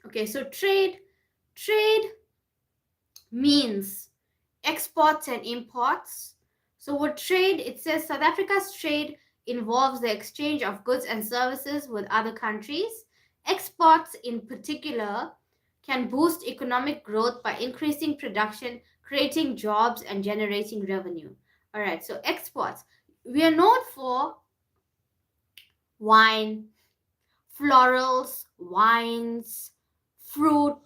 Okay, so trade means exports and imports. So what trade, it says South Africa's trade involves the exchange of goods and services with other countries. Exports in particular can boost economic growth by increasing production, creating jobs, and generating revenue. All right, so exports. We are known for wine, florals, wines, fruit,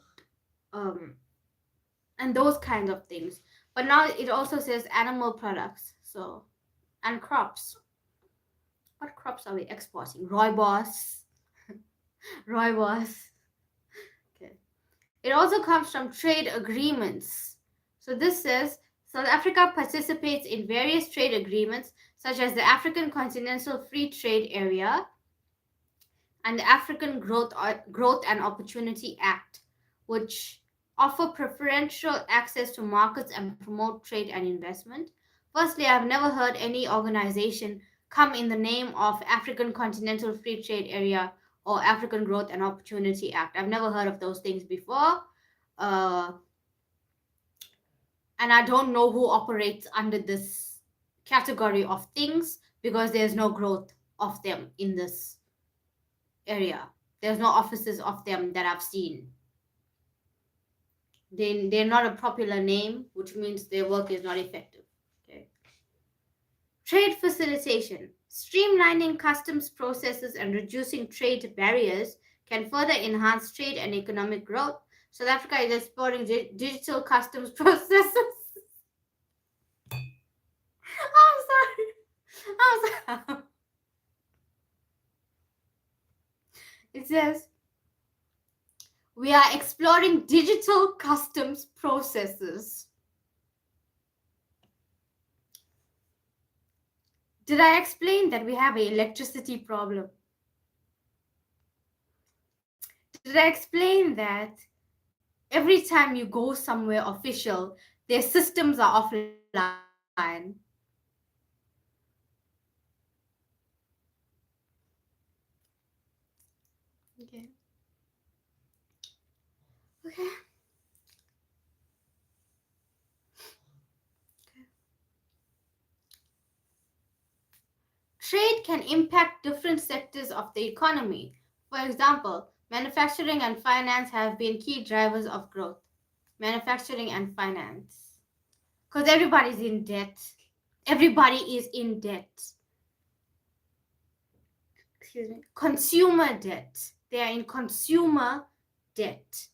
and those kinds of things. But now it also says animal products, so, and crops. What crops are we exporting? Rooibos. Rooibos. Okay. It also comes from trade agreements. So this says South Africa participates in various trade agreements such as the African Continental Free Trade Area and the African Growth and Opportunity Act, which offer preferential access to markets and promote trade and investment. Firstly, I've never heard any organization come in the name of African Continental Free Trade Area or African Growth and Opportunity Act. I've never heard of those things before. And I don't know who operates under this category of things because there's no growth of them in this area. There's no offices of them that I've seen. They're not a popular name, which means their work is not effective. Okay. Trade facilitation. Streamlining customs processes and reducing trade barriers can further enhance trade and economic growth. South Africa is exploring digital customs processes. I'm sorry. It says, we are exploring digital customs processes. Did I explain that we have an electricity problem? Did I explain that every time you go somewhere official, their systems are offline? Okay. Okay. Trade can impact different sectors of the economy. For example, manufacturing and finance have been key drivers of growth. Manufacturing and finance. Because everybody's in debt. Everybody is in debt. Excuse me. Consumer debt. They are in consumer debt.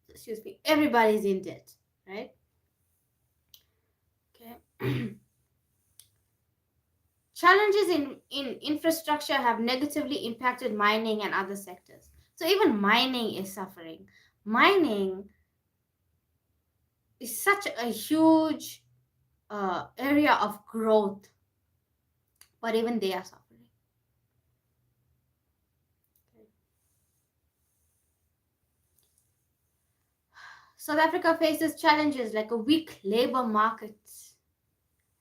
Excuse me. Everybody's in debt, right? Okay. Challenges in infrastructure have negatively impacted mining and other sectors. So even mining is suffering. Mining is such a huge area of growth, but even they are suffering. South Africa faces challenges like a weak labor market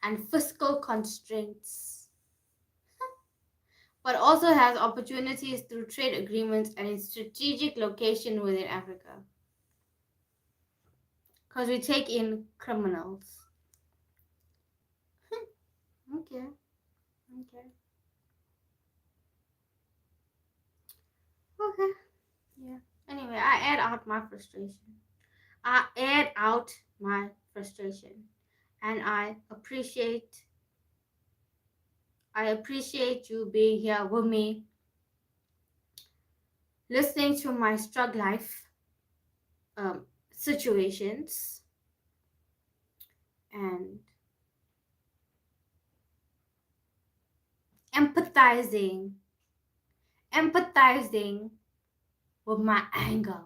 and fiscal constraints, but also has opportunities through trade agreements and its strategic location within Africa. Because we take in criminals. Okay. Yeah. Anyway, I add out my frustration. And I appreciate you being here with me, listening to my struggle life situations. and empathizing with my anger.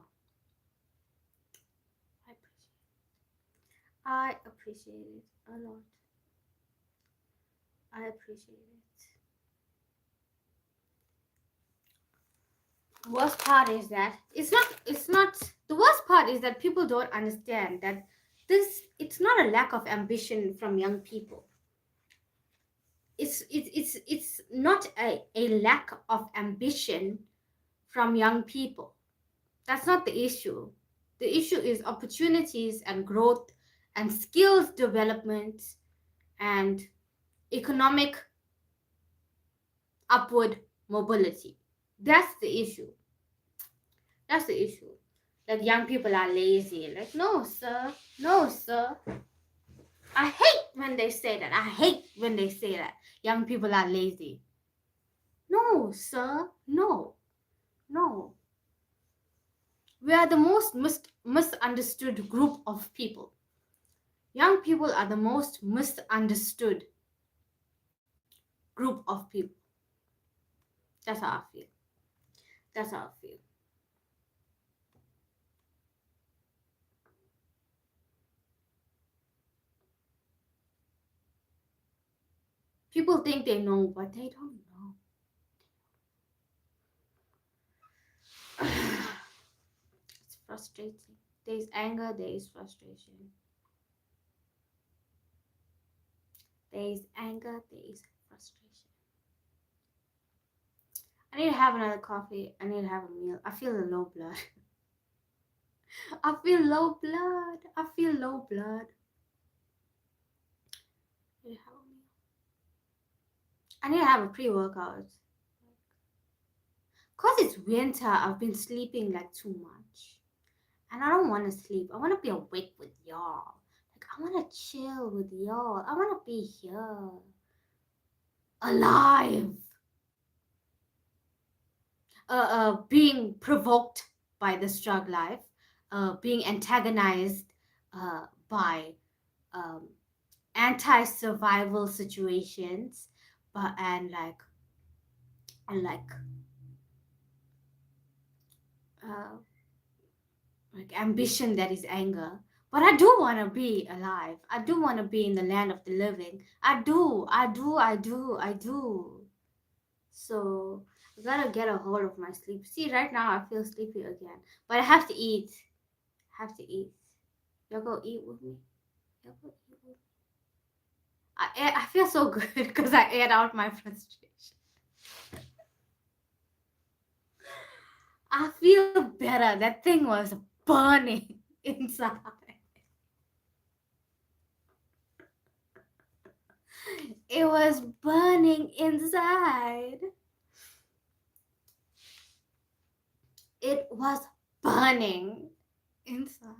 I appreciate it a lot. I appreciate it. The worst part is that it's not the worst part is that people don't understand that it's not a lack of ambition from young people. It's not a lack of ambition from young people. That's not the issue. The issue is opportunities and growth and skills development and economic upward mobility. That's the issue. That's the issue. That young people are lazy. Like, no, sir. No, sir. I hate when they say that. I hate when they say that young people are lazy. No, sir. No. No. We are the most misunderstood group of people. Young people are the most misunderstood group of people. That's how I feel. That's how I feel. People think they know, but they don't know. It's frustrating. There is anger, there is frustration. There is anger, there is frustration. I need to have another coffee. I need to have a meal. I feel the low blood. I feel low blood. I feel low blood. I need to have a meal. I need to have a pre-workout. Because it's winter, I've been sleeping like too much. And I don't want to sleep. I want to be awake with y'all. Like, I want to chill with y'all. I want to be here. Alive. Being provoked by the struggle life. Being antagonized by anti-survival situations. And ambition that is anger. But I do want to be alive. I do want to be in the land of the living. I do. So I gotta get a hold of my sleep. See, right now I feel sleepy again. But I have to eat. Y'all go eat with me? I feel so good because I aired out my frustration. I feel better. That thing was burning inside. It was burning inside. It was burning inside.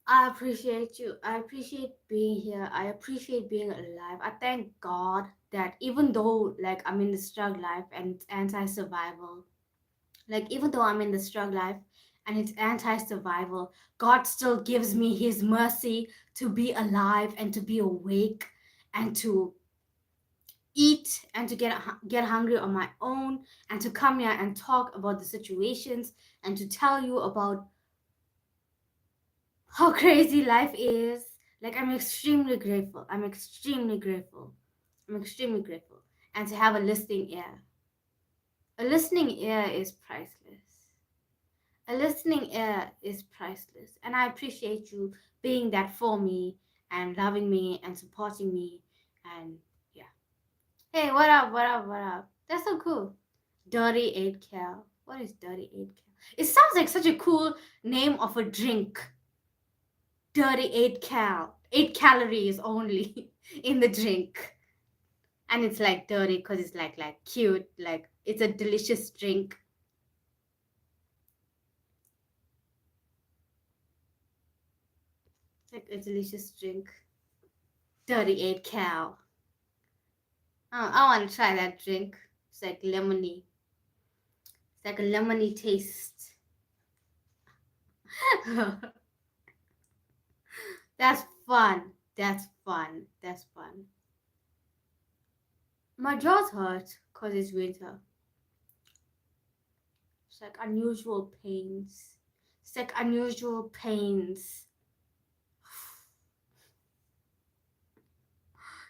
I appreciate you. I appreciate being here. I appreciate being alive. I thank God that even though like I'm in the struggle life and it's anti-survival, like even though I'm in the struggle life and it's anti-survival, God still gives me his mercy to be alive and to be awake and to eat and to get hungry on my own and to come here and talk about the situations and to tell you about how crazy life is. Like, I'm extremely grateful. And to have a listening ear. A listening ear is priceless. And I appreciate you being that for me and loving me and supporting me. And yeah. Hey, what up? That's so cool. Dirty 8 cal. What is Dirty 8 cal? It sounds like such a cool name of a drink. Dirty 8 calories only in the drink. And it's like dirty because it's like cute, like it's a delicious drink. Like a delicious drink. Dirty 8 cal. Oh, I want to try that drink. It's like lemony. It's like a lemony taste. That's fun. That's fun. That's fun. My jaws hurt because it's winter. It's like unusual pains. It's like unusual pains.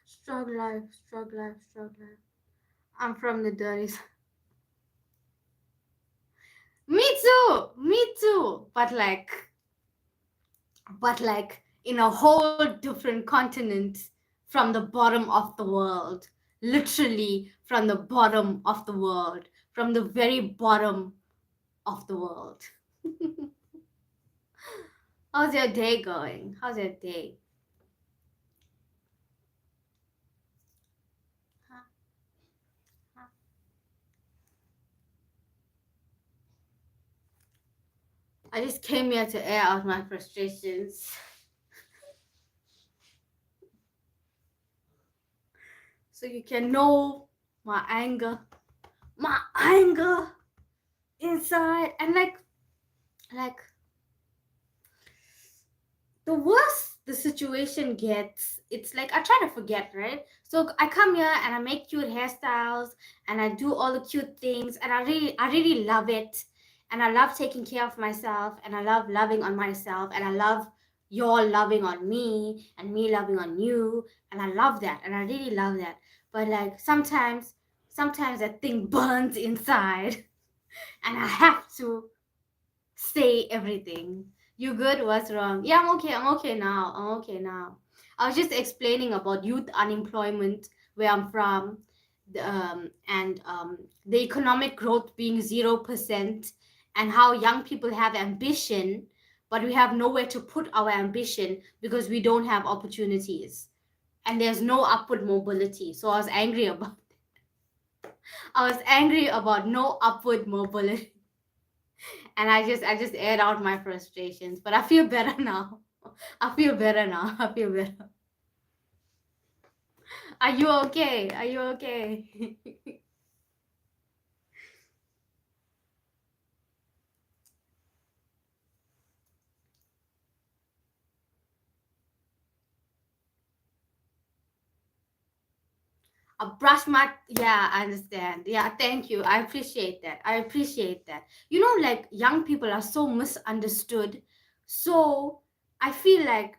Struggle life, struggle life, struggle life. I'm from the dirty side. Me too, me too. But like in a whole different continent from the bottom of the world. Literally from the bottom of the world. From the very bottom of the world. How's your day going? How's your day? I just came here to air out my frustrations. So you can know my anger inside. And like the worse the situation gets, it's like I try to forget, right? So I come here and I make cute hairstyles and I do all the cute things, and I really love it. And I love taking care of myself, and I love loving on myself, and I love y'all loving on me and me loving on you, and I love that, and I really love that. But like sometimes that thing burns inside and I have to say everything. You good? What's wrong? Yeah, I'm okay. I'm okay now. I'm okay now. I was just explaining about youth unemployment where I'm from, and the economic growth being 0%, and how young people have ambition, but we have nowhere to put our ambition because we don't have opportunities, and there's no upward mobility. So I was angry about. I was angry about no upward mobility. And I just aired out my frustrations, but I feel better now. I feel better now. I feel better. Are you okay? Are you okay? Yeah, I understand. Yeah, thank you. I appreciate that. I appreciate that. You know, like young people are so misunderstood. So I feel like,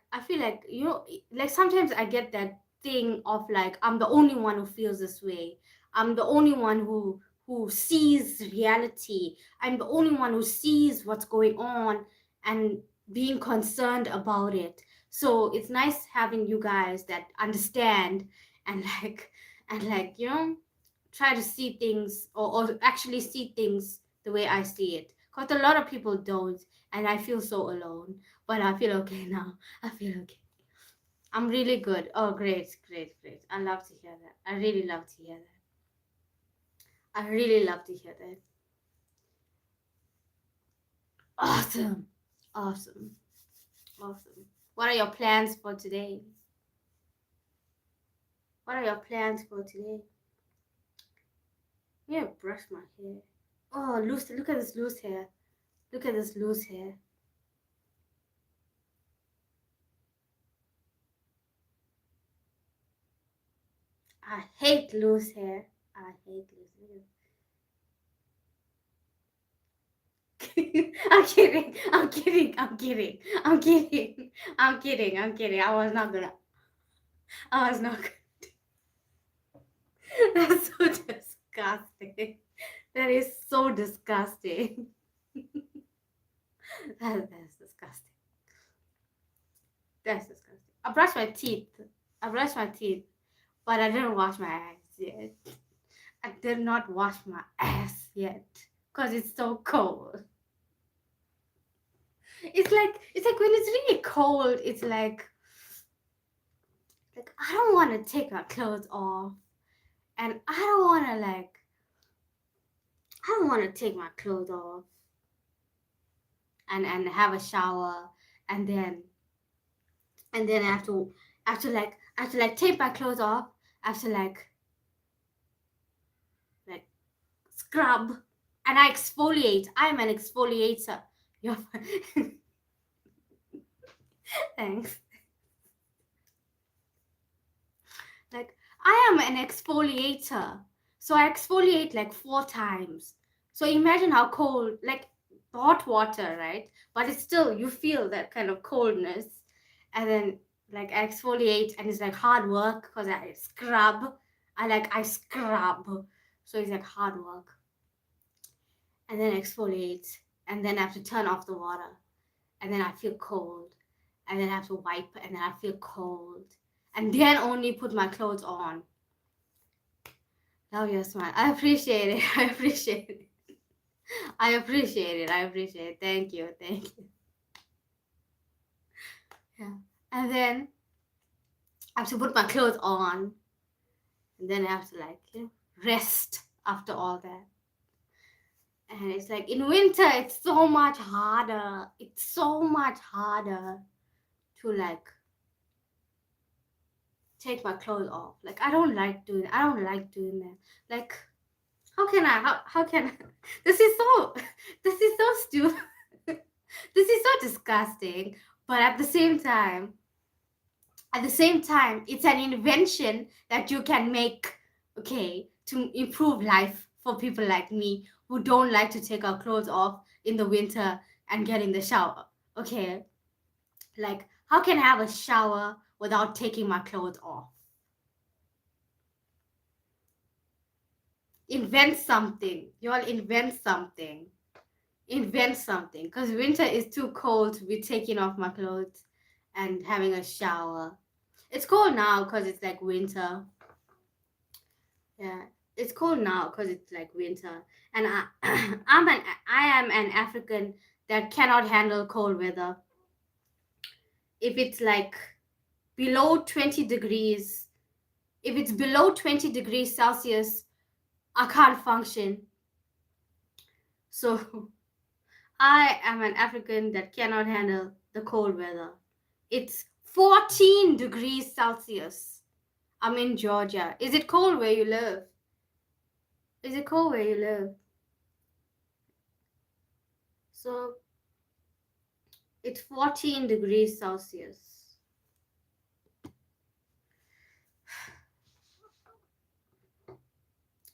you know, like sometimes I get that thing of like I'm the only one who feels this way. I'm the only one who sees reality. I'm the only one who sees what's going on and being concerned about it. So it's nice having you guys that understand and like you know, try to see things, or actually see things the way I see it, because a lot of people don't, and I feel so alone. But I feel okay now. I feel okay. I'm really good. Oh, great, great, great. I love to hear that. I really love to hear that. I really love to hear that. Awesome, awesome, awesome. What are your plans for today? What are your plans for today? Yeah, brush my hair. Oh, loose. Look at this loose hair. Look at this loose hair. I hate loose hair. I hate loose hair. I'm kidding. I'm kidding. I'm kidding. I'm kidding. I'm kidding. I'm kidding. I was not gonna. I was not gonna. That's so disgusting. That is so disgusting. That's disgusting. That's disgusting. I brushed my teeth. I brushed my teeth, but I didn't wash my eyes yet. I did not wash my ass yet because it's so cold. It's like when it's really cold, it's like I don't want to take my clothes off, and I don't want to take my clothes off and have a shower, and then I have to like take my clothes off. I have to like scrub and I exfoliate. I am an exfoliator. You're thanks. Like, I am an exfoliator. So I exfoliate like 4 times. So imagine how cold, like hot water, right? But it's still, you feel that kind of coldness. And then like I exfoliate, and it's like hard work because I scrub. I scrub. So it's like hard work. And then exfoliate. And then I have to turn off the water. And then I feel cold. And then I have to wipe, and then I feel cold. And then only put my clothes on. Love your smile. I appreciate it. I appreciate it. I appreciate it. I appreciate it. Thank you. Thank you. Yeah. And then I have to put my clothes on. And then I have to rest after all that. And it's like in winter, it's so much harder. It's so much harder to take my clothes off. Like I don't like doing that. Like how can I this is so stupid. This is so disgusting, but at the same time, it's an invention that you can make, okay, to improve life for people like me who don't like to take our clothes off in the winter and get in the shower. Okay, like how can I have a shower without taking my clothes off? Invent something. You all invent something. Invent something. Because winter is too cold to be taking off my clothes and having a shower. It's cold now because it's like winter. Yeah, it's cold now because it's like winter. And I am an African that cannot handle cold weather. If it's like below 20 degrees, if it's below 20 degrees Celsius, I can't function. So I am an African that cannot handle the cold weather. It's 14 degrees Celsius. I'm in Georgia. Is it cold where you live? Is it cold where you live? So it's 14 degrees Celsius.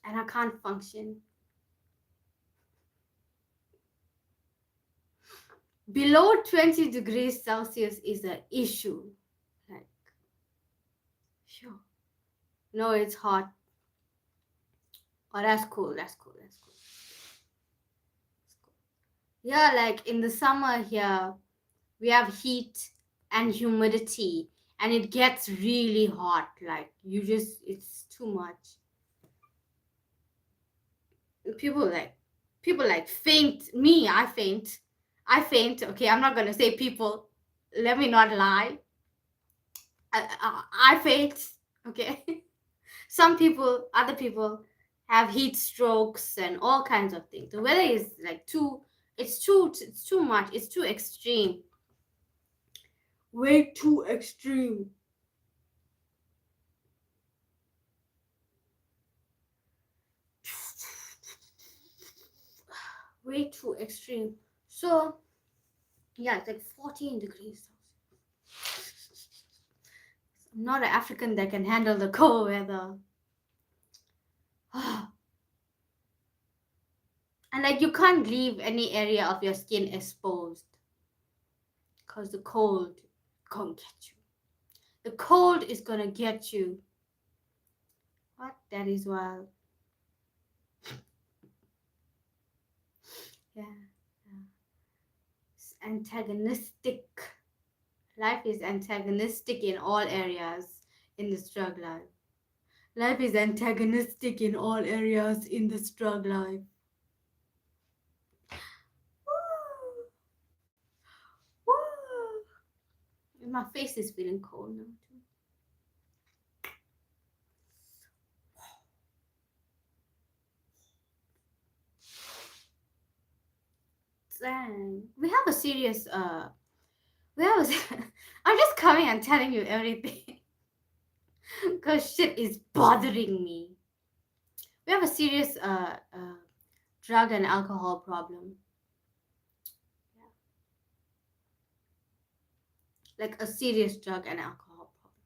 And I can't function. Below 20 degrees Celsius is an issue. Like, sure. No, it's hot. Oh, that's cool. That's cool. That's cool. That's cool. Yeah, like in the summer here, we have heat and humidity, and it gets really hot. Like it's too much. People faint. Me, I faint. Okay, I'm not gonna say people. Let me not lie. I faint. Okay. Some people, other people, have heat strokes and all kinds of things. The weather is like it's too much. It's too extreme. Way too extreme. Way too extreme. So yeah, it's like 14 degrees. I'm not an African that can handle the cold weather. And like you can't leave any area of your skin exposed, because the cold gonna get you. The cold is gonna get you. What? That is wild. Yeah. It's antagonistic. Life is antagonistic in all areas in the struggle life. Life is antagonistic in all areas in the struggle life. Woo. Woo. My face is feeling cold now too. Dang. We have a serious I'm just coming and telling you everything. Because shit is bothering me. We have a serious drug and alcohol problem. Yeah. Like a serious drug and alcohol problem.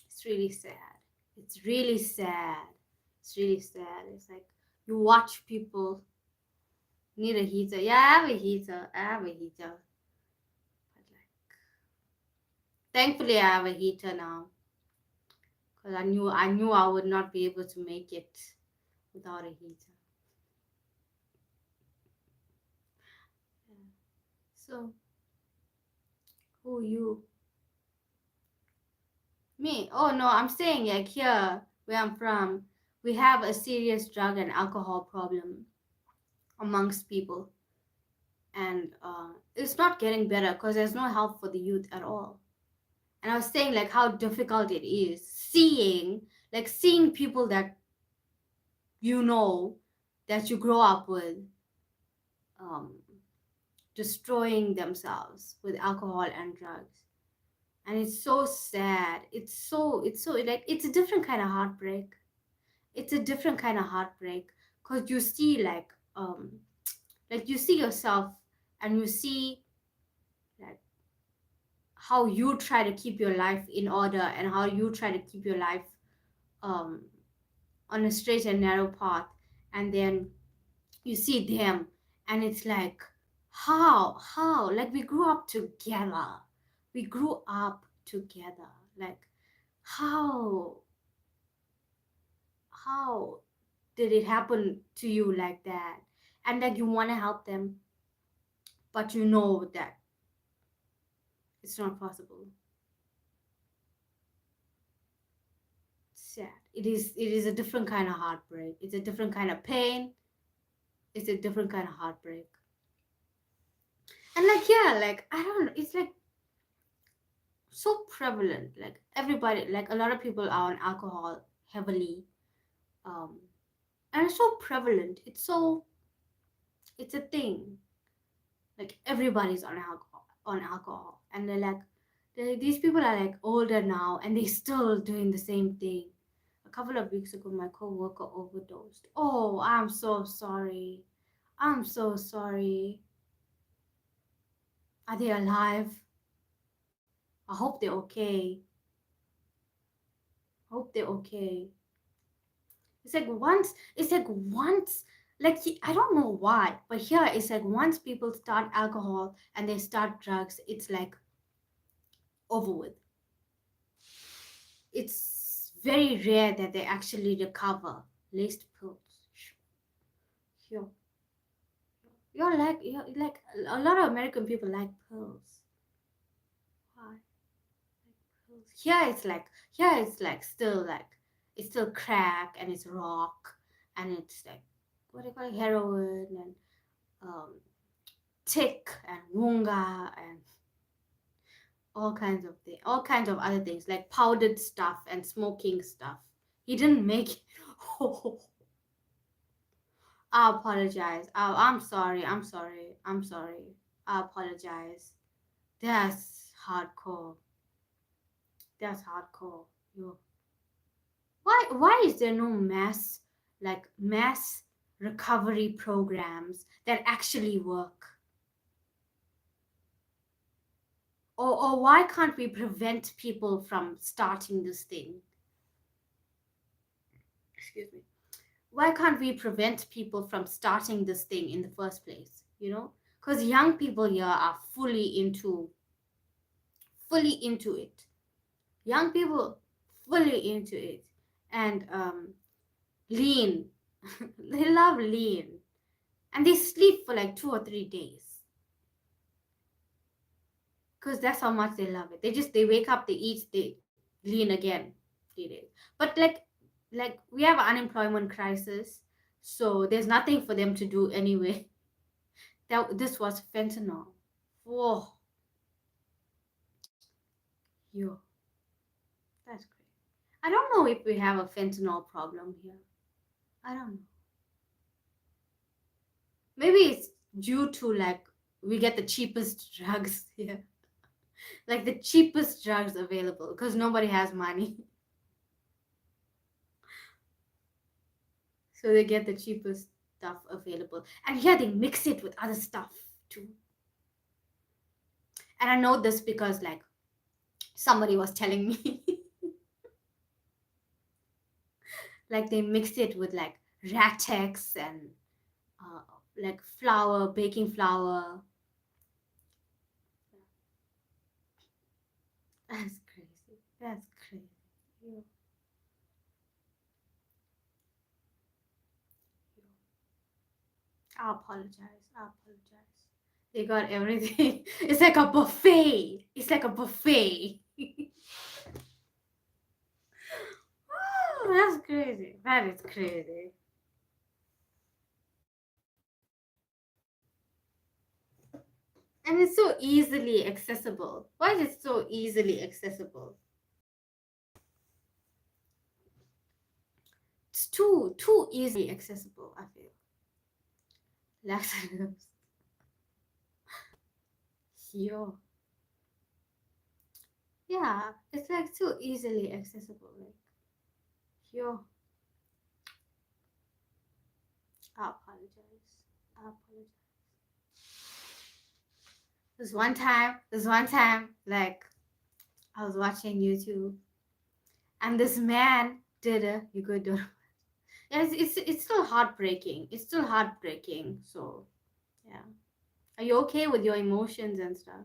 It's really sad. It's really sad. It's really sad. It's like you watch people need a heater. Yeah, I have a heater. I have a heater. But like, thankfully, I have a heater now. Because I knew I would not be able to make it without a heater. Yeah. So, who are you? Me? Oh no, I'm saying like here where I'm from, we have a serious drug and alcohol problem amongst people, and it's not getting better because there's no help for the youth at all. And I was saying like how difficult it is seeing people that you know that you grow up with um, destroying themselves with alcohol and drugs, and it's so sad. It's so like it's a different kind of heartbreak. It's a different kind of heartbreak because you see like you see yourself, and you see like how you try to keep your life in order, and how you try to keep your life um on a straight and narrow path, and then you see them, and it's like how like we grew up together, like how how did it happen to you like that? And like you want to help them, but you know that it's not possible. It's sad. It is a different kind of heartbreak. It's a different kind of pain. It's a different kind of heartbreak. And like yeah, like I don't know, it's like so prevalent. Like everybody, like a lot of people are on alcohol heavily. Um and it's so prevalent. It's a thing. Like everybody's on alcohol, and these people are like older now, and they still doing the same thing. A couple of weeks ago, my coworker overdosed. Oh, I'm so sorry. I'm so sorry. Are they alive? I hope they're okay. Hope they're okay. It's like once I don't know why, but here it's like once people start alcohol and they start drugs, it's like over with. It's very rare that they actually recover. Laced pills. Sure. You're like a lot of American people like pills. Why? Like pills. Here it's like it's still crack, and it's rock, and it's like what do you call it, heroin, and um tick and wunga and all kinds of other things like powdered stuff and smoking stuff. He didn't make it. Oh, I apologize. I'm sorry. I'm sorry. I'm sorry. I apologize. That's hardcore. That's hardcore. Yo. Why is there no mass recovery programs that actually work? Or why can't we prevent people from starting this thing? Excuse me. Why can't we prevent people from starting this thing in the first place? Because young people here are fully into it. Young people fully into it, and lean. They love lean, and they sleep for like 2 or 3 days because that's how much they love it. They wake up, they eat, they lean again 3 days. But like we have an unemployment crisis, so there's nothing for them to do anyway. This was fentanyl. Whoa, yo, that's great. I don't know if we have a fentanyl problem here. I don't know. Maybe it's due to like we get the cheapest drugs here, like the cheapest drugs available because nobody has money. So they get the cheapest stuff available. And here they mix it with other stuff too. And I know this because like somebody was telling me like they mix it with like latex and like flour, baking flour. That's crazy. That's crazy. Yeah. I apologize. I apologize. They got everything. It's like a buffet. It's like a buffet. Oh, that's crazy. That is crazy. And it's so easily accessible. Why is it so easily accessible? It's too easily accessible, I feel. Laxatives. Yo. Yeah, it's like too easily accessible. Like, yo. I apologize. I apologize. There's one time, like, I was watching YouTube, and this man did a, you could do, yeah, it's still heartbreaking. It's still heartbreaking. So, yeah. Are you okay with your emotions and stuff?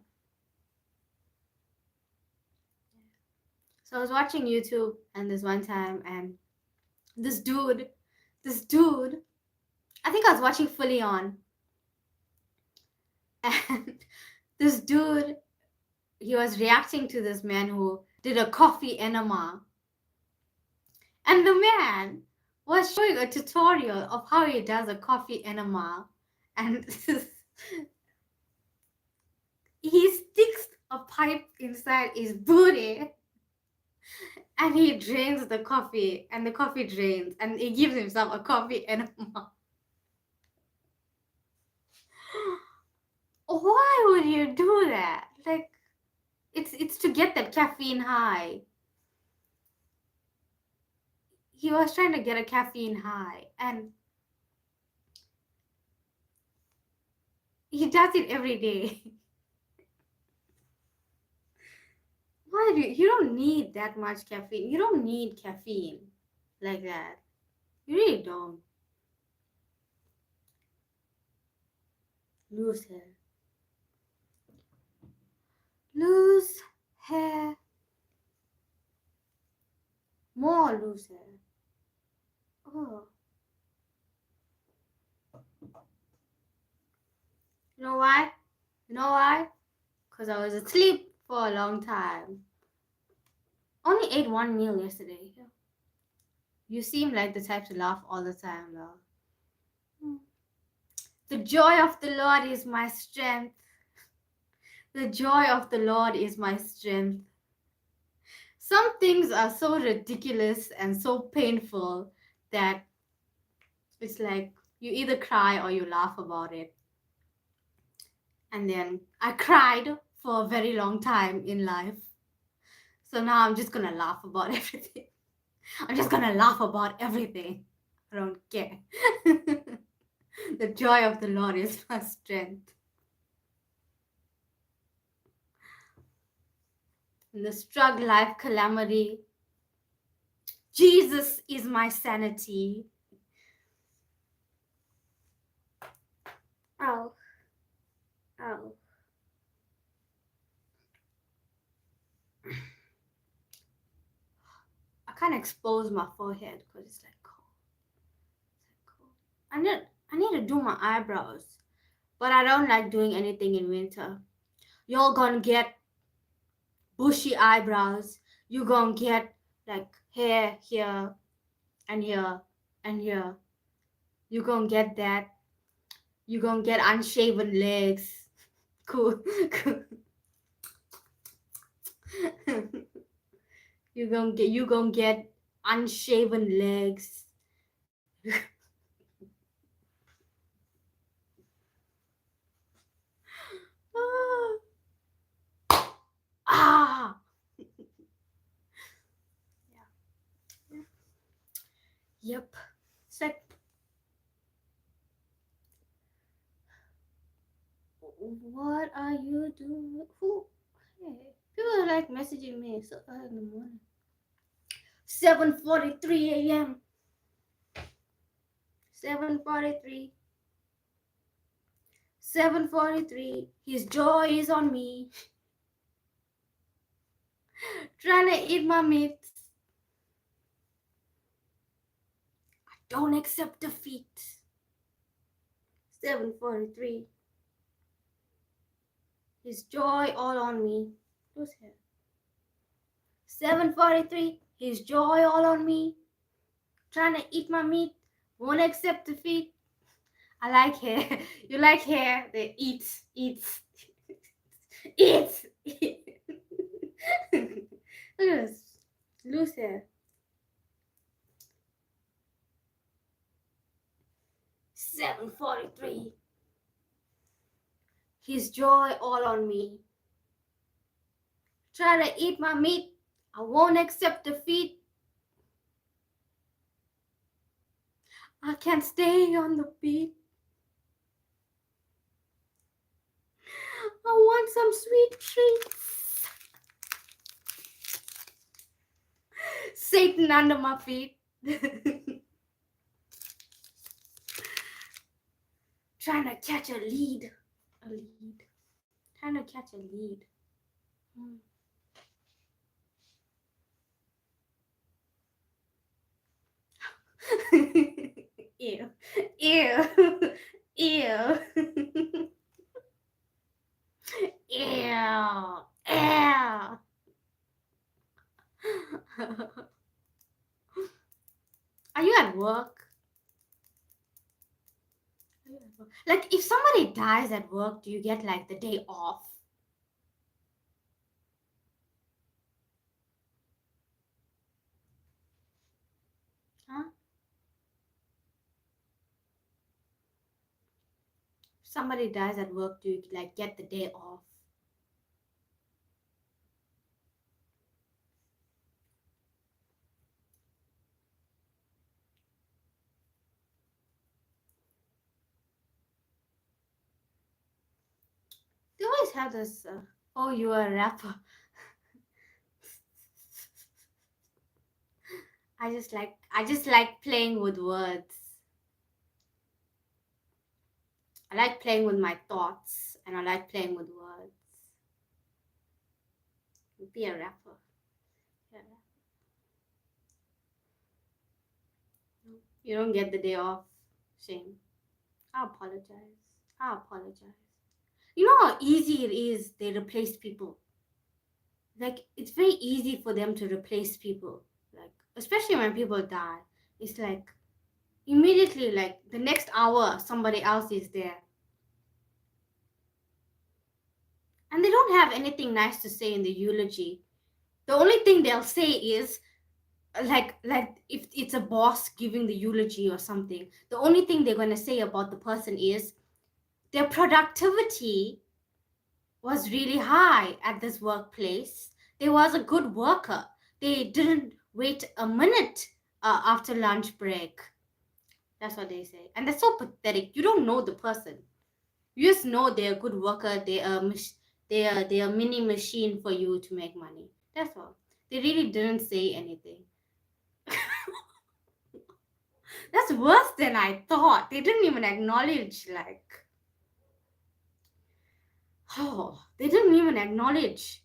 So I was watching YouTube, and this one time, and this dude, I think I was watching Fully On, and this dude, he was reacting to this man who did a coffee enema. And the man was showing a tutorial of how he does a coffee enema. And he sticks a pipe inside his booty and he drains the coffee, and the coffee drains, and he gives himself a coffee enema. Why would you do that? Like, it's to get that caffeine high. He was trying to get a caffeine high, and he does it every day. Why do you don't need that much caffeine? You don't need caffeine like that. You really don't. Loose hair. Loose hair. More loose hair. Oh. You know why? You know why? Because I was asleep for a long time. Only ate one meal yesterday. You seem like the type to laugh all the time, though. The joy of the Lord is my strength. The joy of the Lord is my strength. Some things are so ridiculous and so painful that it's like you either cry or you laugh about it. And then I cried for a very long time in life. So now I'm just gonna laugh about everything. I'm just gonna laugh about everything. I don't care. The joy of the Lord is my strength. In the struggle life calamity, Jesus is my sanity. Oh. Oh. I can't expose my forehead because it's like cold. It's like cold. I need to do my eyebrows, but I don't like doing anything in winter. You're gonna get bushy eyebrows. You're gonna get like hair here and here and here. You're gonna get that. You're gonna get unshaven legs. Cool. You're gonna get unshaven legs. Ah. Yeah. Yep. It's like What are you doing? Who? Hey, people are like messaging me so early in the morning. 7:43 a.m. 7:43. 7:43. His joy is on me. Trying to eat my meat. I don't accept defeat. 7:43. His joy all on me. Who's here? 7:43. His joy all on me. Trying to eat my meat. Won't accept defeat. I like hair. You like hair? They eat. Eat. Eat. Look at this. Loose hair. 7:43. His joy all on me. Try to eat my meat. I won't accept defeat. I can't stay on the beat. I want some sweet treats. Satan under my feet. Trying to catch a lead. A lead. Trying to catch a lead. Ew. Ew. Ew. Ew. Ew. Are you at work? Like, if somebody dies at work, do you get like the day off? Huh? If somebody dies at work, do you like get the day off? They always have this, oh, you are a rapper. I just like playing with words. I like playing with my thoughts, and I like playing with words. Be a rapper. Yeah. You don't get the day off. Shame. I apologize. I apologize. You know how easy it is they replace people. Like, it's very easy for them to replace people. Like, especially when people die. It's like immediately, like the next hour, somebody else is there. And they don't have anything nice to say in the eulogy. The only thing they'll say is like if it's a boss giving the eulogy or something, the only thing they're going to say about the person is their productivity was really high at this workplace. They was a good worker. They didn't wait a minute after lunch break. That's what they say. And that's so pathetic. You don't know the person. You just know they're a good worker. They're a mini machine for you to make money. That's all. They really didn't say anything. That's worse than I thought. They didn't even acknowledge, like, oh, they didn't even acknowledge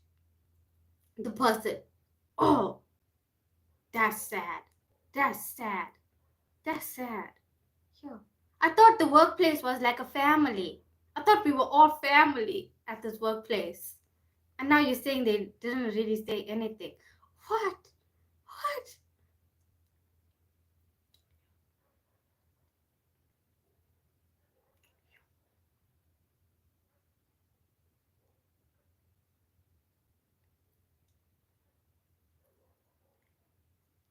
the person. Oh, that's sad. That's sad. That's sad. Yeah. I thought the workplace was like a family. I thought we were all family at this workplace. And now you're saying they didn't really say anything. What? What?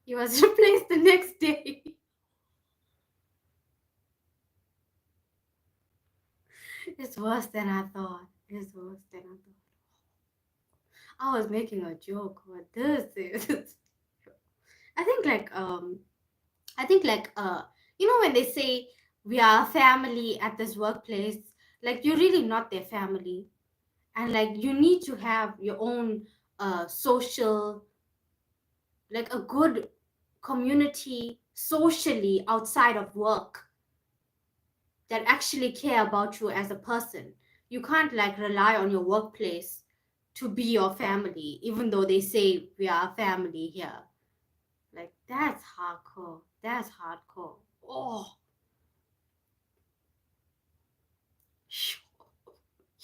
He was replaced the next day. It's worse than I thought. It's worse than I thought. I was making a joke, but this is I think like you know when they say we are a family at this workplace, Like you're really not their family, and like you need to have your own social, like a good community socially outside of work that actually care about you as a person. You can't like rely on your workplace to be your family, even though they say we are a family here. Like that's hardcore. That's hardcore. Oh,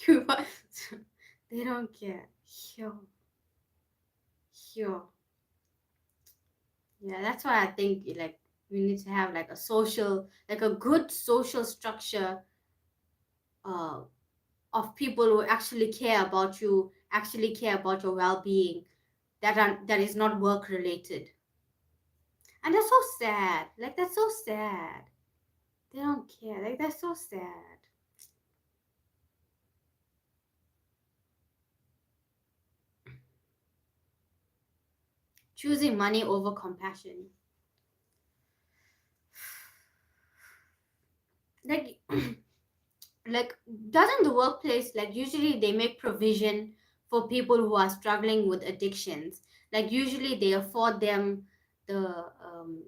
you they don't care. Yo, yo. Yeah, that's why I think like we need to have like a social, like a good social structure uh, of people who actually care about you, actually care about your well-being, that is not work related. And that's so sad. Like that's so sad. They don't care. Like that's so sad. Choosing money over compassion. Like like doesn't the workplace, like usually they make provision for people who are struggling with addictions. Like usually they afford them the um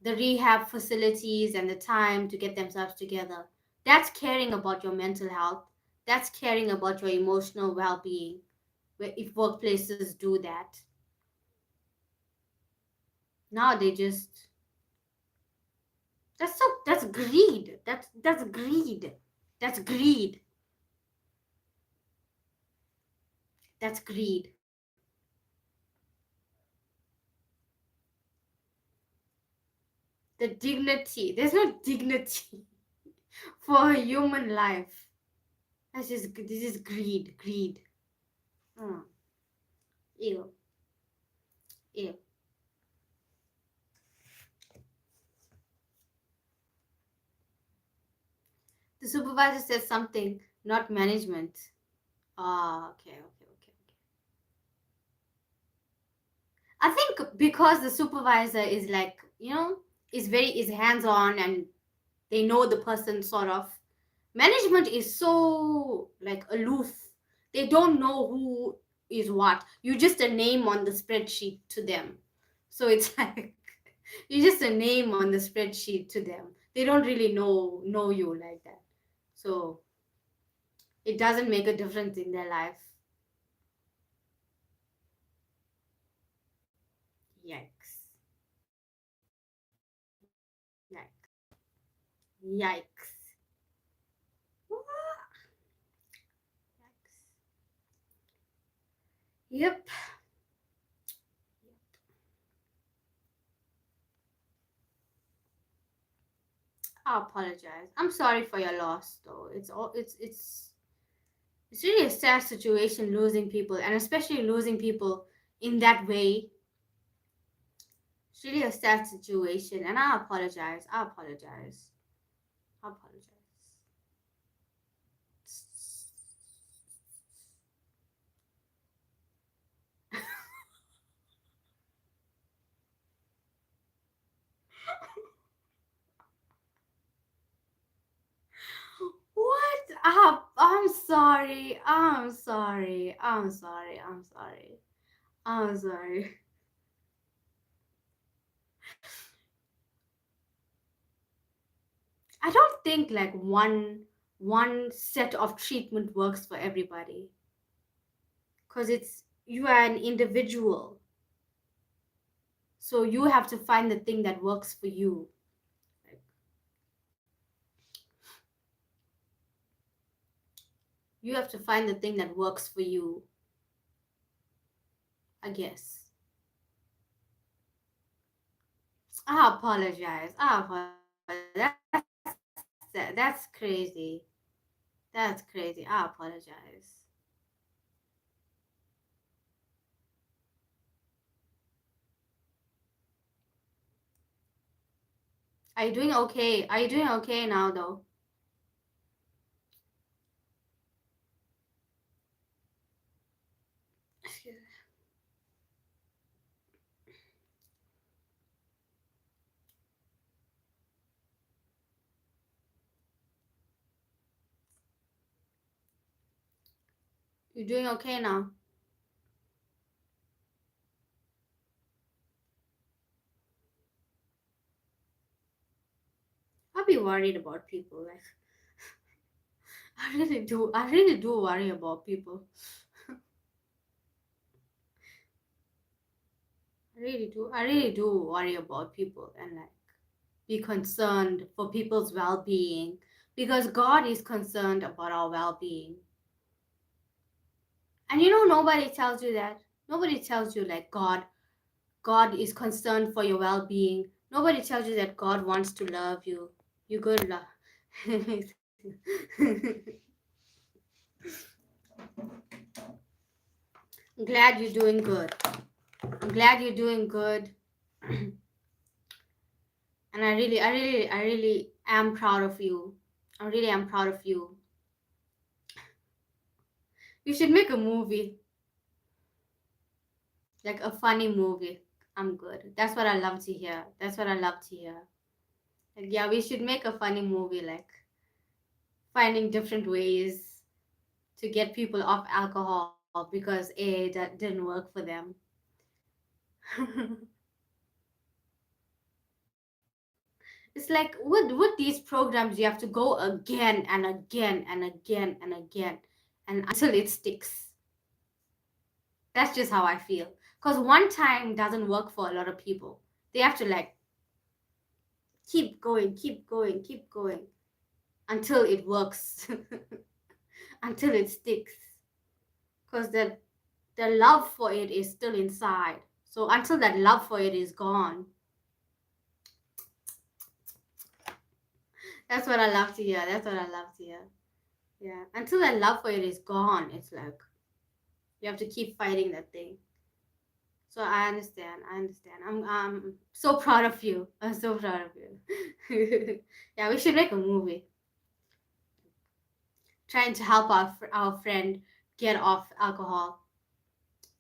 the rehab facilities and the time to get themselves together. That's caring about your mental health. That's caring about your emotional well-being. Where if workplaces do that, now they just, that's greed. That's greed. That's greed. That's greed. The dignity. There's no dignity for a human life. That's just, this is greed. Greed. Mm. Ew. Ew. The supervisor says something, not management. Ah, okay, okay, okay, okay. I think because the supervisor is like, is hands on and they know the person sort of. Management is so like aloof. They don't know who is what. You're just a name on the spreadsheet to them. So it's like you're just a name on the spreadsheet to them. They don't really know you like that. So it doesn't make a difference in their life. Yikes. Yikes. Yikes. Yikes. Yep. I apologize. I'm sorry for your loss, though. It's really a sad situation losing people, and especially losing people in that way. It's really a sad situation, and I apologize. I apologize. I apologize. What? I'm sorry. I'm sorry. I'm sorry. I'm sorry. I'm sorry. I don't think like one set of treatment works for everybody, because it's you are an individual, so you have to find the thing that works for you. Like, you have to find the thing that works for you, I guess. I apologize. I apologize. That's crazy. That's crazy. I apologize. Are you doing okay? Are you doing okay now, though? You doing okay now? I'll be worried about people. Like I really do. I really do worry about people. I really do. I really do worry about people and like be concerned for people's well-being because God is concerned about our well-being. And nobody tells you that. Nobody tells you like God is concerned for your well-being. Nobody tells you that God wants to love you. You good love. I'm glad you're doing good. I'm glad you're doing good. And I really am proud of you. I really am proud of you. You should make a movie, like a funny movie. I'm good. That's what I love to hear. That's what I love to hear. Like, yeah, we should make a funny movie, like finding different ways to get people off alcohol because that didn't work for them. It's like with these programs, you have to go again and again and again and again, and until it sticks. That's just how I feel. Because one time doesn't work for a lot of people. They have to like keep going, keep going, keep going until it works, until it sticks. Because the love for it is still inside. So until that love for it is gone, that's what I love to hear. That's what I love to hear. Yeah. Until that love for it is gone, it's like you have to keep fighting that thing. So I understand. I understand. I'm so proud of you. I'm so proud of you. Yeah, we should make a movie trying to help our friend get off alcohol,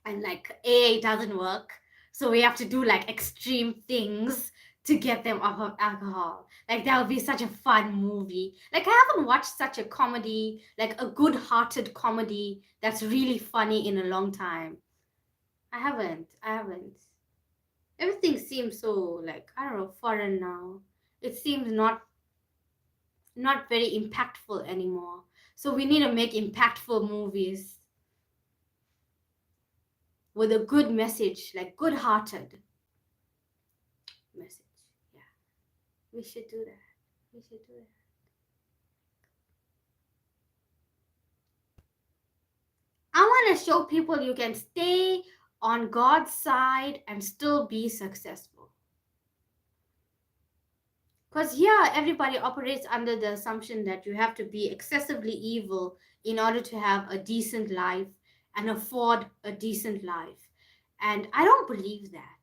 and like doesn't work, so we have to do like extreme things to get them off of alcohol. Like that would be such a fun movie. Like I haven't watched such a comedy, like a good-hearted comedy that's really funny in a long time. I haven't. Everything seems so like, I don't know, foreign now. It seems not very impactful anymore. So we need to make impactful movies with a good message, like good-hearted message. Yeah, we should do that. We should do that. I want to show people you can stay on God's side and still be successful. Because here, everybody operates under the assumption that you have to be excessively evil in order to have a decent life and afford a decent life. And I don't believe that.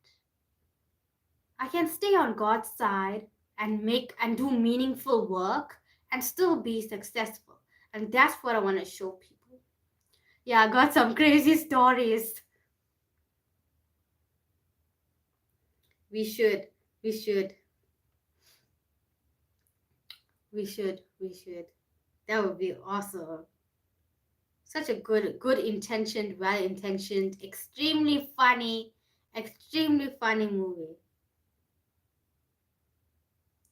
I can stay on God's side and make and do meaningful work and still be successful. And that's what I want to show people. Yeah, I got some crazy stories. We should. We should. We should. We should. That would be awesome. Such a good intentioned, well intentioned, extremely funny movie.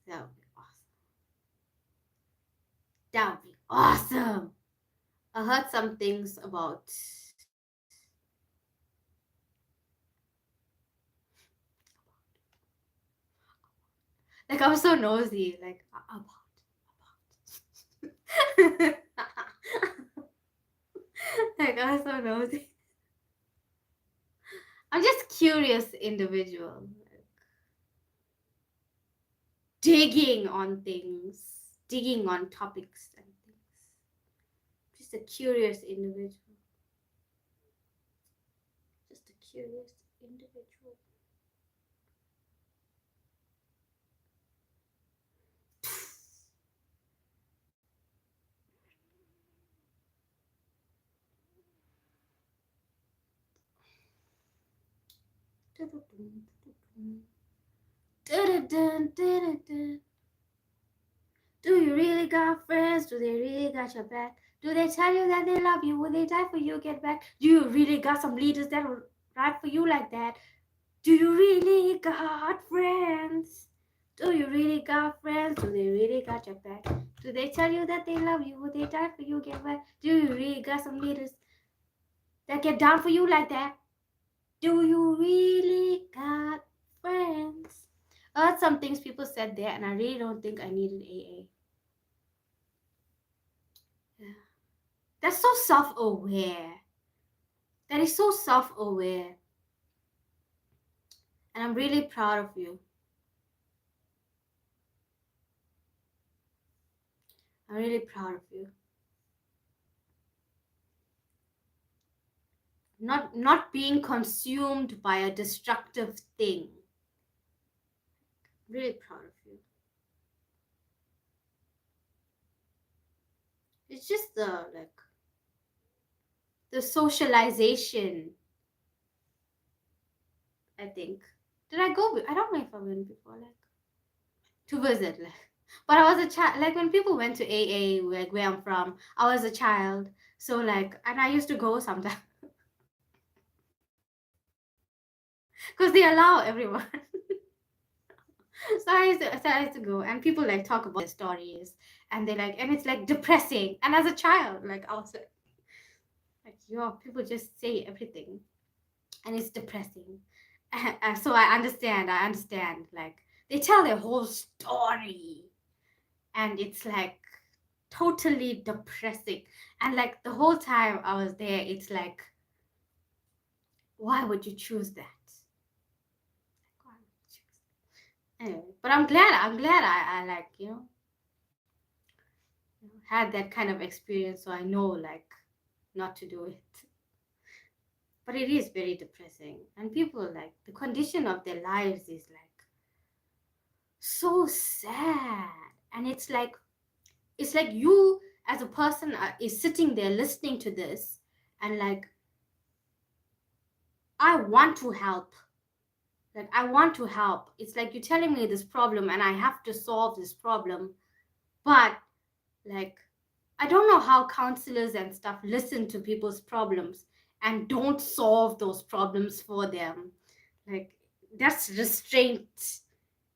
That would be awesome. That would be awesome. I heard some things about like I was so nosy, like about like I was so nosy. I'm just curious individual, like, digging on things, digging on topics and things. Just a curious individual. Just a curious individual. Do you really got friends? Do they really got your back? Do they tell you that they love you? Will they die for you? Get back? Do you really got some leaders that will ride for you like that? Do you really got friends? Do you really got friends? Do they really got your back? Do they tell you that they love you? Will they die for you? Get back? Do you really got some leaders that get down for you like that? Do you really got friends? I heard some things people said there, and I really don't think I needed AA. Yeah. That's so self-aware. That is so self-aware. And I'm really proud of you. I'm really proud of you. Not being consumed by a destructive thing. Really proud of you. It's just the socialization, I think. Did I go? I don't know if I went before, to visit, but I was a child. When people went to AA, where I'm from, I was a child. So and I used to go sometimes because they allow everyone. So I used to go, and people talk about their stories, and and it's depressing. And as a child, I was yo, people just say everything, and it's depressing. And so I understand. They tell their whole story, and it's totally depressing. And the whole time I was there, it's why would you choose that? Why would you choose that? Anyway, but I'm glad I had that kind of experience, so I know not to do it. But it is very depressing, and people the condition of their lives is so sad. And it's you as a person is sitting there listening to this, and I want to help. I want to help. It's you're telling me this problem and I have to solve this problem. But I don't know how counselors and stuff listen to people's problems and don't solve those problems for them. That's restraint.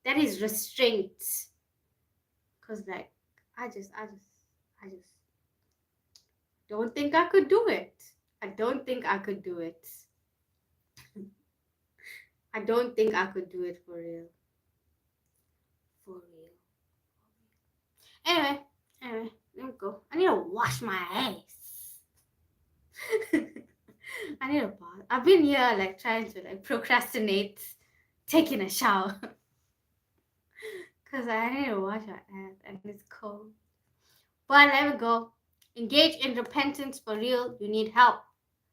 That is restraint. Cause I just don't think I could do it. I don't think I could do it. I don't think I could do it for real. For real. Anyway, let me go. I need to wash my ass. I need a bath. I've been here trying to procrastinate taking a shower. Cause I need to wash my ass and it's cold. But let me go. Engage in repentance for real. You need help.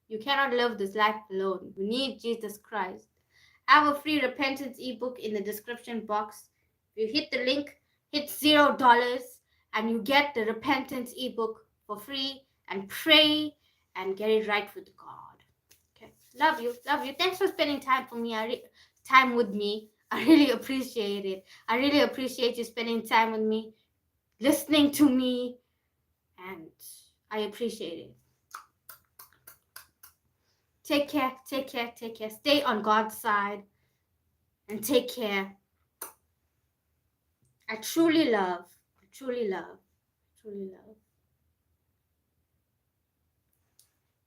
You cannot live this life alone. You need Jesus Christ. I have a free repentance ebook in the description box. If you hit the link, hit $0, and you get the repentance ebook for free, and pray and get it right with God. Okay, love you. Thanks for spending time with me. I really appreciate it. I really appreciate you spending time with me, listening to me, and I appreciate it. Take care. Stay on God's side and take care. I truly love.